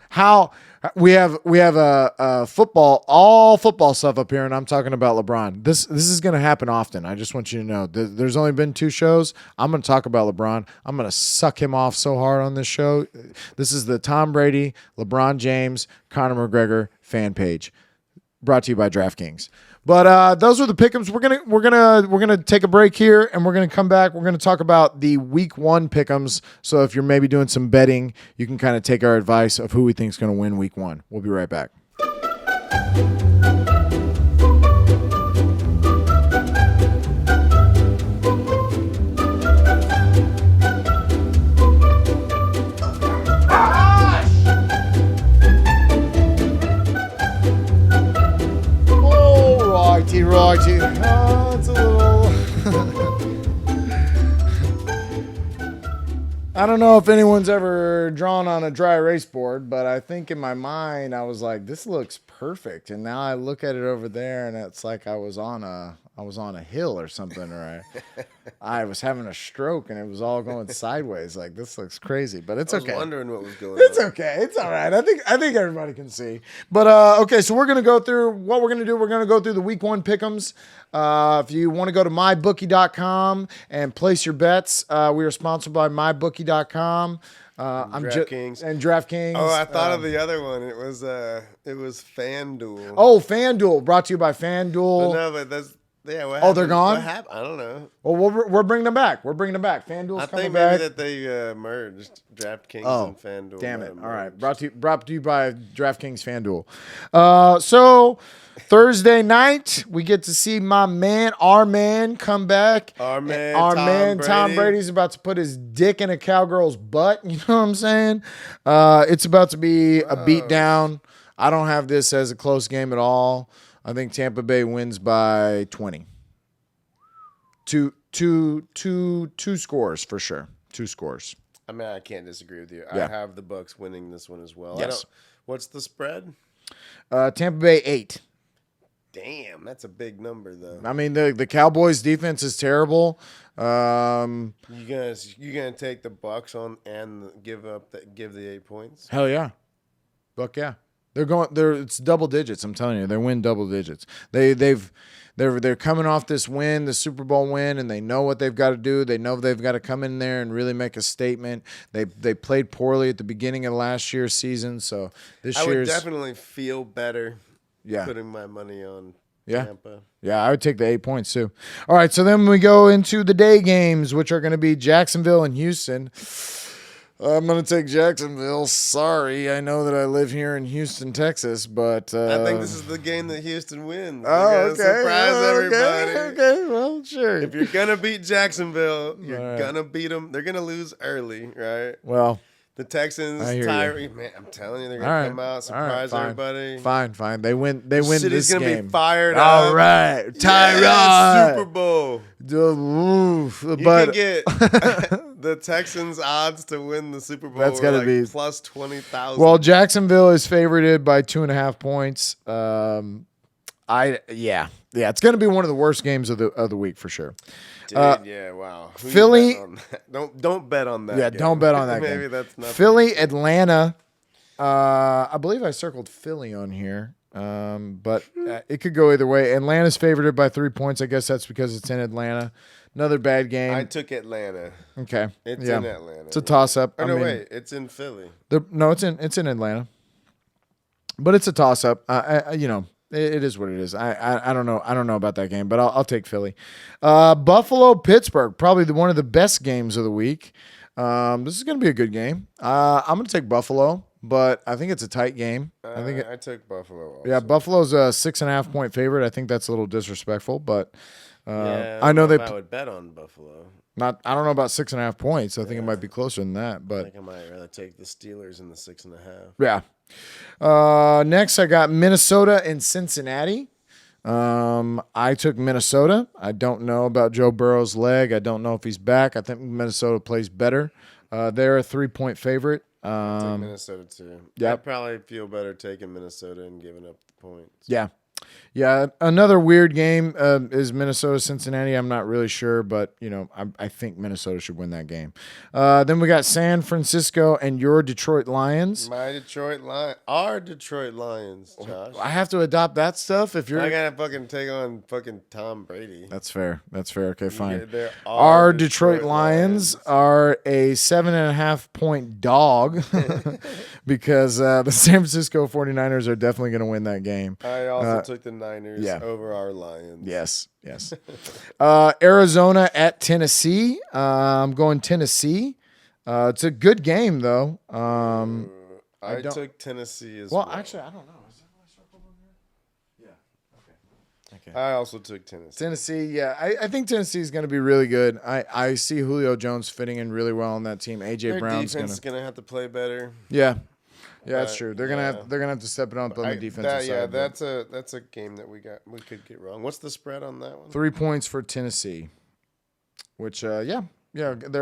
how we have a football, all football stuff up here, and I'm talking about LeBron. This is going to happen often. I just want you to know there's only been 2 shows. I'm going to talk about LeBron. I'm going to suck him off so hard on this show. This is the Tom Brady, LeBron James, Conor McGregor fan page, brought to you by DraftKings. But those are the pick'ems. We're gonna take a break here, and we're gonna come back. We're gonna talk about the week 1 pick'ems. So if you're maybe doing some betting, you can kind of take our advice of who we think is gonna win week 1. We'll be right back. Righty. Oh, it's a little. I don't know if anyone's ever drawn on a dry erase board, but I think in my mind I was like, this looks perfect. And now I look at it over there and it's like I was on a hill or something, or I was having a stroke and it was all going sideways. Like, this looks crazy, but it's okay. I was wondering what was going on. It's okay. It's all right. I think everybody can see. But okay, so we're gonna go through what we're gonna do. We're gonna go through the week 1 pick'ems. If you want to go to mybookie.com and place your bets, we are sponsored by mybookie.com. DraftKings. And DraftKings. Oh, I thought of the other one. It was FanDuel. Oh, FanDuel, brought to you by FanDuel. But no, but that's. Yeah, what oh, happened? they're gone? What happened? I don't know. Well, we're bringing them back. We're bringing them back. FanDuel's coming back. I think maybe that they merged DraftKings and FanDuel. Damn it. All right. Brought to you by DraftKings FanDuel. So Thursday night, we get to see our man, come back. Our man, Tom Brady's about to put his dick in a cowgirl's butt. You know what I'm saying? It's about to be a beatdown. I don't have this as a close game at all. I think Tampa Bay wins by 20. Two scores for sure. 2 scores. I mean, I can't disagree with you. Yeah. I have the Bucks winning this one as well. Yes. What's the spread? Tampa Bay 8. Damn, that's a big number though. I mean, the Cowboys defense is terrible. You gonna take the Bucks on and give the 8 points? Hell yeah. Buck yeah. It's double digits, I'm telling you. They win double digits. They're coming off this win, the Super Bowl win, and they know what they've got to do. They know they've got to come in there and really make a statement. They played poorly at the beginning of last year's season, so I would definitely feel better putting my money on Tampa. Yeah, I would take the 8 points too. All right, so then we go into the day games, which are going to be Jacksonville and Houston. I'm going to take Jacksonville. Sorry. I know that I live here in Houston, Texas, but... I think this is the game that Houston wins. Oh, okay. Surprise everybody. Okay, well, sure. If you're going to beat Jacksonville, you're going to beat them. They're going to lose early, right? Well... The Texans, Tyree, man, I'm telling you, they're going to come out, surprise everybody. Fine. They win this game. City's going to be fired All right. Tyree. Super Bowl. You can get the Texans odds to win the Super Bowl. That's got to be plus 20,000. Well, Jacksonville is favorited by 2.5 points. It's going to be one of the worst games of the week for sure. Dude, wow. Philly, don't bet on that. Yeah, game. don't bet on that. Maybe game. That's nothing. Philly, Atlanta. I believe I circled Philly on here, but it could go either way. Atlanta's favored by 3 points. I guess that's because it's in Atlanta. Another bad game. I took Atlanta. Okay, it's in Atlanta. It's a toss-up. Wait, it's in Philly. It's in Atlanta, but it's a toss-up. It is what it is. I don't know. I don't know about that game, but I'll take Philly. Buffalo, Pittsburgh, probably one of the best games of the week. This is going to be a good game. I'm going to take Buffalo, but I think it's a tight game. I took Buffalo also. Yeah, Buffalo's a 6.5 point favorite. I think that's a little disrespectful, but I know I would bet on Buffalo. I don't know about 6.5 points. I think it might be closer than that, but I think I might rather take the Steelers in the 6.5. Yeah. Next, I got Minnesota and Cincinnati. I took Minnesota. I don't know about Joe Burrow's leg. I don't know if he's back. I think Minnesota plays better. They're a 3-point favorite. I took Minnesota too. Yeah, I'd probably feel better taking Minnesota and giving up the points. Yeah. Yeah, another weird game is Minnesota-Cincinnati. I'm not really sure, but, I think Minnesota should win that game. Then we got San Francisco and your Detroit Lions. Our Detroit Lions, Josh. I have to adopt that stuff if you're... I got to fucking take on fucking Tom Brady. That's fair. Okay, fine. Yeah, our Detroit Lions are a 7.5-point dog because the San Francisco 49ers are definitely going to win that game. I also took the Niners over our Lions. Yes. Arizona at Tennessee. I'm going Tennessee. It's a good game, though. I took Tennessee as well. Well, actually, I don't know. Is that what I circled over here? Yeah. Okay. I also took Tennessee. Tennessee, yeah. I think Tennessee is going to be really good. I see Julio Jones fitting in really well on that team. A.J. Brown's going to have to play better. Yeah. Yeah, that's true. They're gonna have to step it up on the defensive side. Yeah, that's a game that we could get wrong. What's the spread on that one? 3 points for Tennessee. Which they're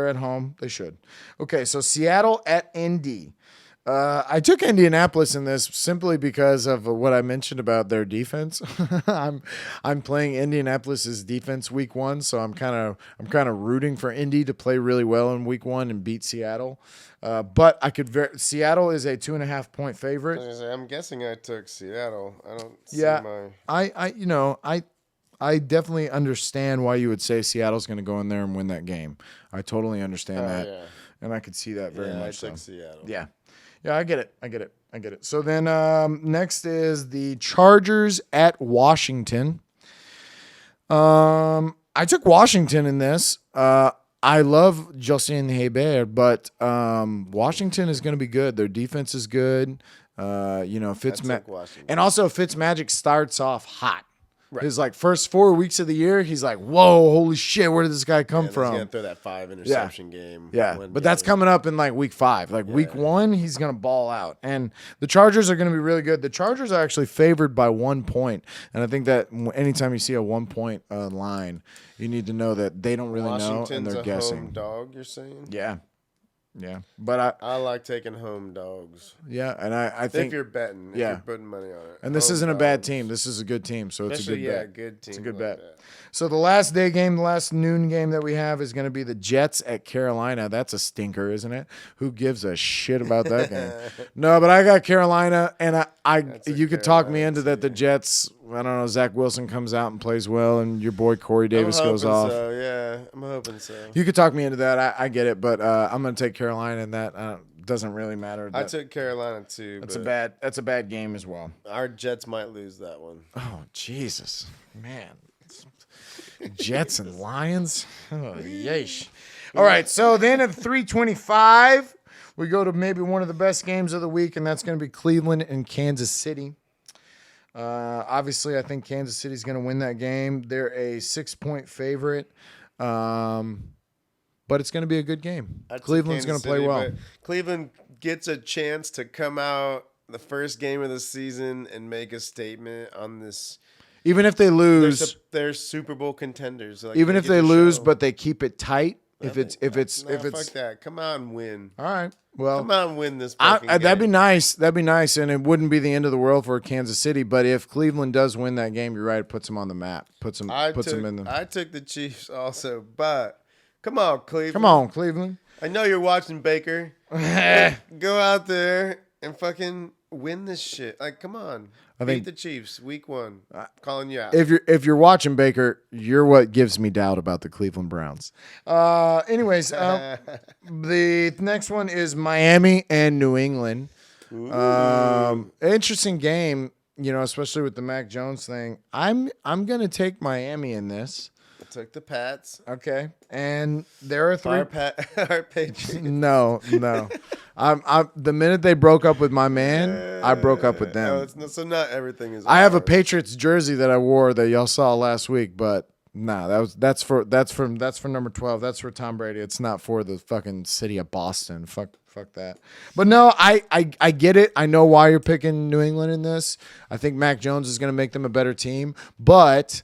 at home. They should. Okay, so Seattle at Indy. I took Indianapolis in this simply because of what I mentioned about their defense. I'm playing Indianapolis's defense week 1, so I'm kind of rooting for Indy to play really well in week 1 and beat Seattle. But Seattle is a 2.5-point favorite. I'm guessing I took Seattle. I don't see I definitely understand why you would say Seattle's going to go in there and win that game. I totally understand that. Yeah. And I could see that very much. I took Seattle. Yeah. Yeah, I get it. So then next is the Chargers at Washington. I took Washington in this. I love Justin Herbert, but Washington is going to be good. Their defense is good. And also Fitzmagic starts off hot. Right. His first 4 weeks of the year, he's like, whoa, holy shit, where did this guy come from? He's gonna throw that 5 interception game. Yeah, but that's coming up in week 5. Week 1, he's gonna ball out, and the Chargers are gonna be really good. The Chargers are actually favored by 1 point, and I think that anytime you see a 1-point line, you need to know that they don't really know and they're guessing. Home dog, you're saying? Yeah, but I like taking home dogs. Yeah, and I think if you're betting, if you're putting money on it. And this isn't a bad team. This is a good team, so it's a good bet. Good team. It's a good bet. So the last noon game that we have is going to be the Jets at Carolina. That's a stinker, isn't it? Who gives a shit about that game? No, but I got Carolina, and you could talk me into that. The Jets, I don't know, Zach Wilson comes out and plays well, and your boy Corey Davis goes off. I'm hoping so. You could talk me into that. I get it, but I'm going to take Carolina in that. Doesn't really matter. I took Carolina too. That's a bad game as well. Our Jets might lose that one. Oh, Jesus. Man. Jets and Lions. Oh, yeesh. All right, so then at 3:25, we go to maybe one of the best games of the week, and that's going to be Cleveland and Kansas City. Obviously, I think Kansas City's going to win that game. They're a 6-point favorite, but it's going to be a good game. Cleveland's going to play well. Cleveland gets a chance to come out the first game of the season and make a statement on this. Even if they lose, they're Super Bowl contenders. Even if they lose, but they keep it tight. If it's fuck that, come out and win. All right, well, come out and win this. That'd be nice. That'd be nice, and it wouldn't be the end of the world for Kansas City. But if Cleveland does win that game, you're right. It puts them on the map. Puts them in the. I took the Chiefs also, but come on, Cleveland. Come on, Cleveland. I know you're watching, Baker. Go out there and fucking win this shit. Come on. Beat the Chiefs week 1. Calling you out. If you're watching, Baker, you're what gives me doubt about the Cleveland Browns. Anyways, the next one is Miami and New England. Interesting game, especially with the Mac Jones thing. I'm gonna take Miami in this. I took the Pats. Okay, and there are 3. Our Patriots. No. I'm the minute they broke up with my man, I broke up with them. So not everything is. I have a Patriots jersey that I wore that y'all saw last week, but that's for number 12. That's for Tom Brady. It's not for the fucking city of Boston. Fuck that. But no, I get it. I know why you're picking New England in this. I think Mac Jones is going to make them a better team, but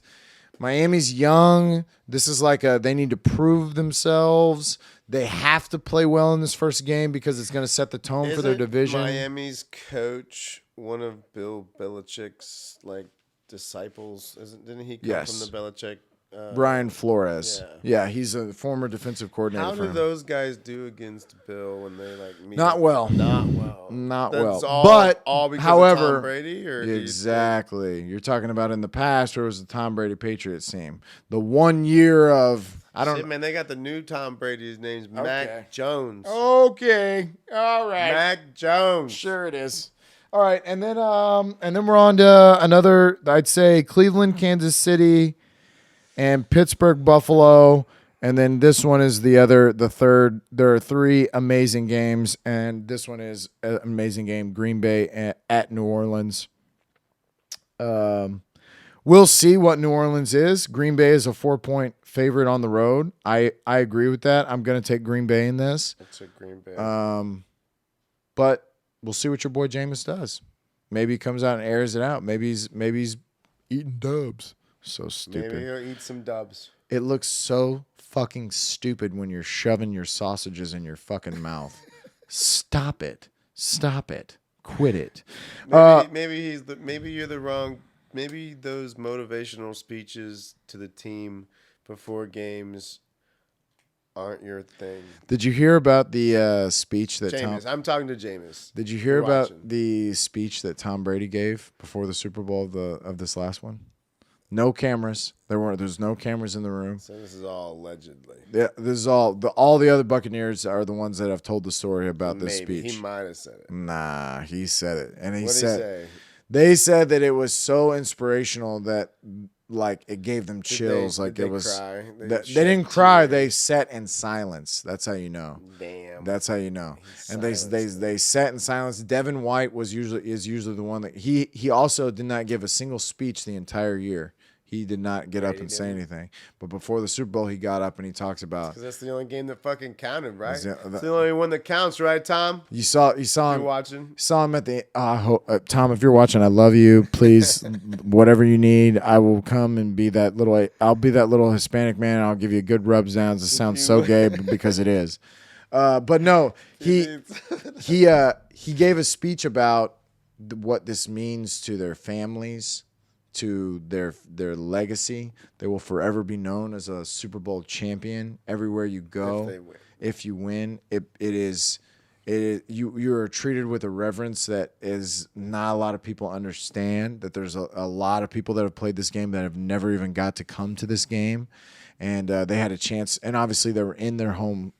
Miami's young. This is they need to prove themselves. They have to play well in this first game because it's going to set the tone for their division. Miami's coach one of Bill Belichick's disciples. Didn't he come Yes. from the Belichick? Brian Flores. Yeah. Yeah, he's a former defensive coordinator. How for do him. those guys do against Bill when they meet? Not well. Not well. Not That's well. all, But all because however, of Tom Brady, or exactly. You're talking about in the past, where it was the Tom Brady Patriots team. The 1 year of Shit, man, they got the new Tom Brady. His name's Mac Jones. Okay. All right. Mac Jones. Sure it is. All right, and then we're on to another. I'd say Cleveland, Kansas City, and Pittsburgh, Buffalo, and then this one is the third. There are three amazing games, and this one is an amazing game. Green Bay at New Orleans. We'll see what New Orleans is. Green Bay is a 4-point favorite on the road. I agree with that. I'm going to take Green Bay in this. It's a Green Bay. But we'll see what your boy Jameis does. Maybe he comes out and airs it out. Maybe he's eating dubs. So stupid. Maybe he'll eat some dubs. It looks so fucking stupid when you're shoving your sausages in your fucking mouth. Stop it. Stop it. Quit it. Maybe you're the wrong. Maybe those motivational speeches to the team before games aren't your thing. Did you hear about the speech that Jameis? I'm talking to Jameis. Did you hear about the speech that Tom Brady gave before the Super Bowl of this last one? No cameras. There's no cameras in the room. So this is all allegedly. Yeah, this is all the other Buccaneers are the ones that have told the story about this speech. He might have said it. Nah, he said it, and What did he say? They said that it was so inspirational that it gave them chills. Did they cry? They didn't cry. They sat in silence. That's how you know. Damn. That's how you know. And they sat in silence. Devin White is usually the one that he also did not give a single speech the entire year. He did not get up and say anything. But before the Super Bowl, he got up and he talks about. Because that's the only game that fucking counted, right? It's the only one that counts, right, Tom? You saw him. You're watching. Saw him at the. Tom, if you're watching, I love you. Please, whatever you need, I will come and be that little. I'll be that little Hispanic man. And I'll give you good rubs downs. It sounds so gay because it is. But no, he gave a speech about what this means to their families, to their legacy. They will forever be known as a Super Bowl champion everywhere you go. If you win, you are treated with a reverence that is not a lot of people understand. That there's a lot of people that have played this game that have never even got to come to this game, and they had a chance. And obviously, they were in their home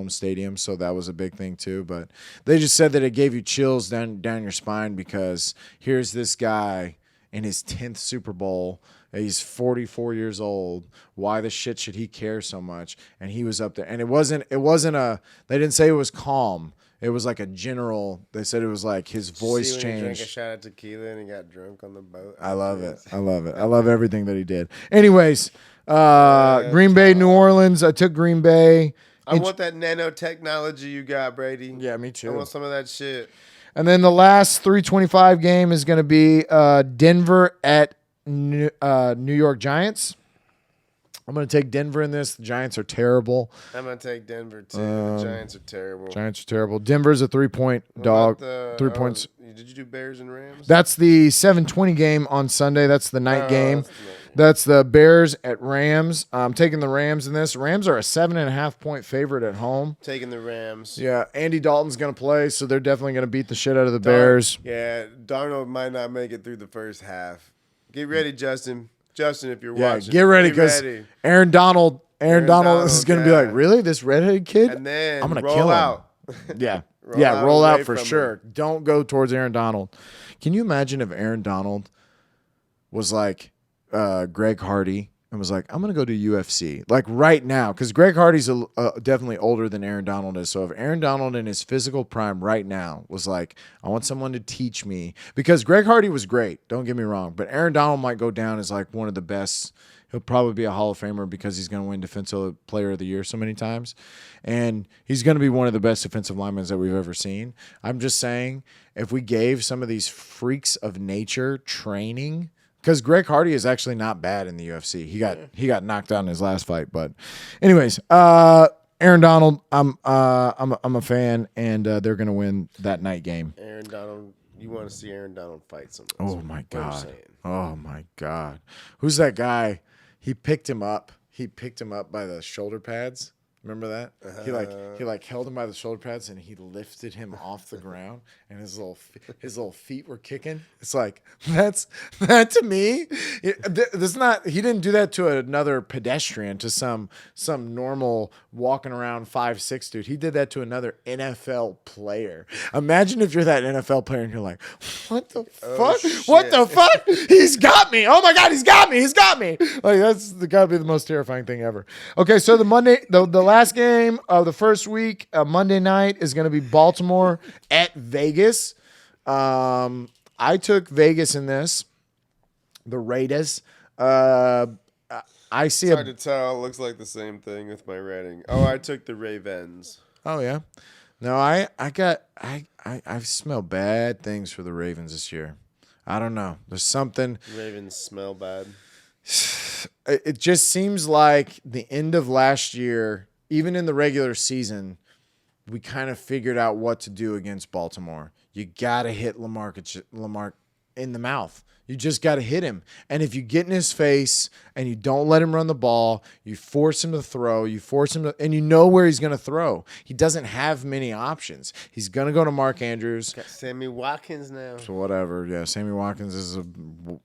stadium, so that was a big thing too. But they just said that it gave you chills down your spine because here's this guy in his 10th Super Bowl. He's 44 years old. Why the shit should he care so much? And he was up there. And it wasn't they didn't say it was calm. It was like a general, they said it was like his voice changed. He drank a shot of tequila and he got drunk on the boat. I love it. I love everything that he did. Anyways, Green Bay, New Orleans. I took Green Bay. I want that nanotechnology you got, Brady. Yeah, me too. I want some of that shit. And then the last 3:25 game is going to be Denver at New York Giants. I'm going to take Denver in this. The Giants are terrible. I'm going to take Denver too. The Giants are terrible. Denver's a 3-point dog. 3 points. Did you do Bears and Rams? That's the 7:20 game on Sunday. That's the night game. That's the Bears at Rams. I'm taking the Rams in this. Rams are a 7.5-point favorite at home. Taking the Rams. Yeah, Andy Dalton's going to play, so they're definitely going to beat the shit out of the Bears. Yeah, Darnold might not make it through the first half. Get ready, Justin. Justin, if you're watching. Get ready because Aaron Donald is going to be like, really? This redheaded kid? And then I'm going to roll kill him. out. Roll out for sure. Don't go towards Aaron Donald. Can you imagine if Aaron Donald was like Greg Hardy and was like, I'm going to go to UFC. Like right now, because Greg Hardy's definitely older than Aaron Donald is. So if Aaron Donald in his physical prime right now was like, I want someone to teach me. Because Greg Hardy was great, don't get me wrong. But Aaron Donald might go down as like one of the best. He'll probably be a Hall of Famer because he's going to win Defensive Player of the Year so many times. And he's going to be one of the best defensive linemen that we've ever seen. I'm just saying, if we gave some of these freaks of nature training, because Greg Hardy is actually not bad in the UFC. He got knocked out in his last fight. But anyways, Aaron Donald, I'm a fan, and they're going to win that night game. Aaron Donald You want to see Aaron Donald fight someone. Oh my God. Oh my God. Who's that guy? He picked him up. He picked him up by the shoulder pads. Remember that? He held him by the shoulder pads and he lifted him off the ground and his little feet were kicking. It's like that to me. He didn't do that to another pedestrian, to some normal walking around 5'6" dude. He did that to another NFL player. Imagine if you're that NFL player and you're like, what the fuck? Shit. What the fuck? He's got me. Oh my God, he's got me. He's got me. Like that's gotta be the most terrifying thing ever. Okay, so the last game of the first week, Monday night, is going to be Baltimore at Vegas. I took Vegas in this. The Raiders. I see. It's hard to tell. It looks like the same thing with my writing. Oh, I took the Ravens. Oh yeah. No, I smell bad things for the Ravens this year. I don't know. There's something. Ravens smell bad. It just seems like the end of last year, even in the regular season, we kind of figured out what to do against Baltimore. You got to hit Lamar in the mouth. You just got to hit him. And if you get in his face and you don't let him run the ball, you force him to throw, and you know where he's going to throw. He doesn't have many options. He's going to go to Mark Andrews. Got Sammy Watkins now. So whatever. Yeah, Sammy Watkins is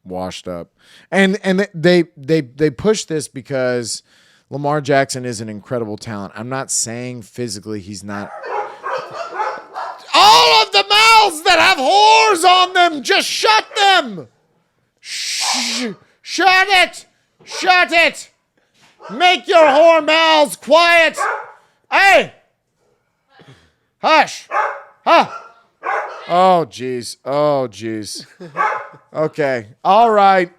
washed up. And they push this because Lamar Jackson is an incredible talent. I'm not saying physically he's not. All of the mouths that have whores on them, just shut them. Shut it. Shut it. Make your whore mouths quiet. Hey. Hush. Huh. Oh, jeez. Oh, jeez. Okay. All right.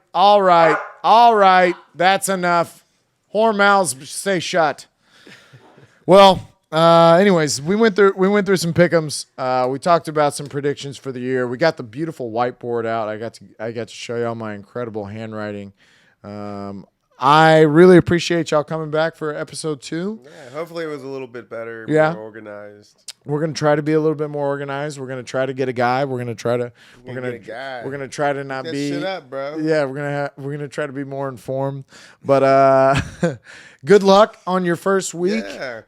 That's enough. Whore mouths stay shut. Well, anyways, we went through some pick'ems. We talked about some predictions for the year. We got the beautiful whiteboard out. I got to show y'all my incredible handwriting. I really appreciate y'all coming back for episode 2. Yeah, hopefully it was a little bit better, Yeah. more organized. We're gonna try to be a little bit more organized. We're gonna try to get a guy. We're gonna try to not That be shit up, bro. Yeah, we're gonna try to be more informed. But good luck on your first week. Yeah.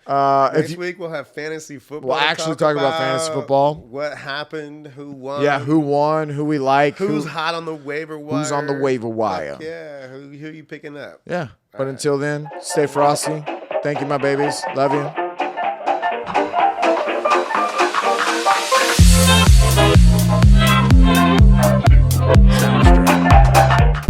Next week we'll have fantasy football. We'll actually talk about fantasy football. What happened? Who won? Yeah, who won? Who we like? Who's hot on the waiver wire? Who's on the waiver wire? Yeah. Who are you picking up? Yeah. But until then, stay frosty. Thank you, my babies. Love you.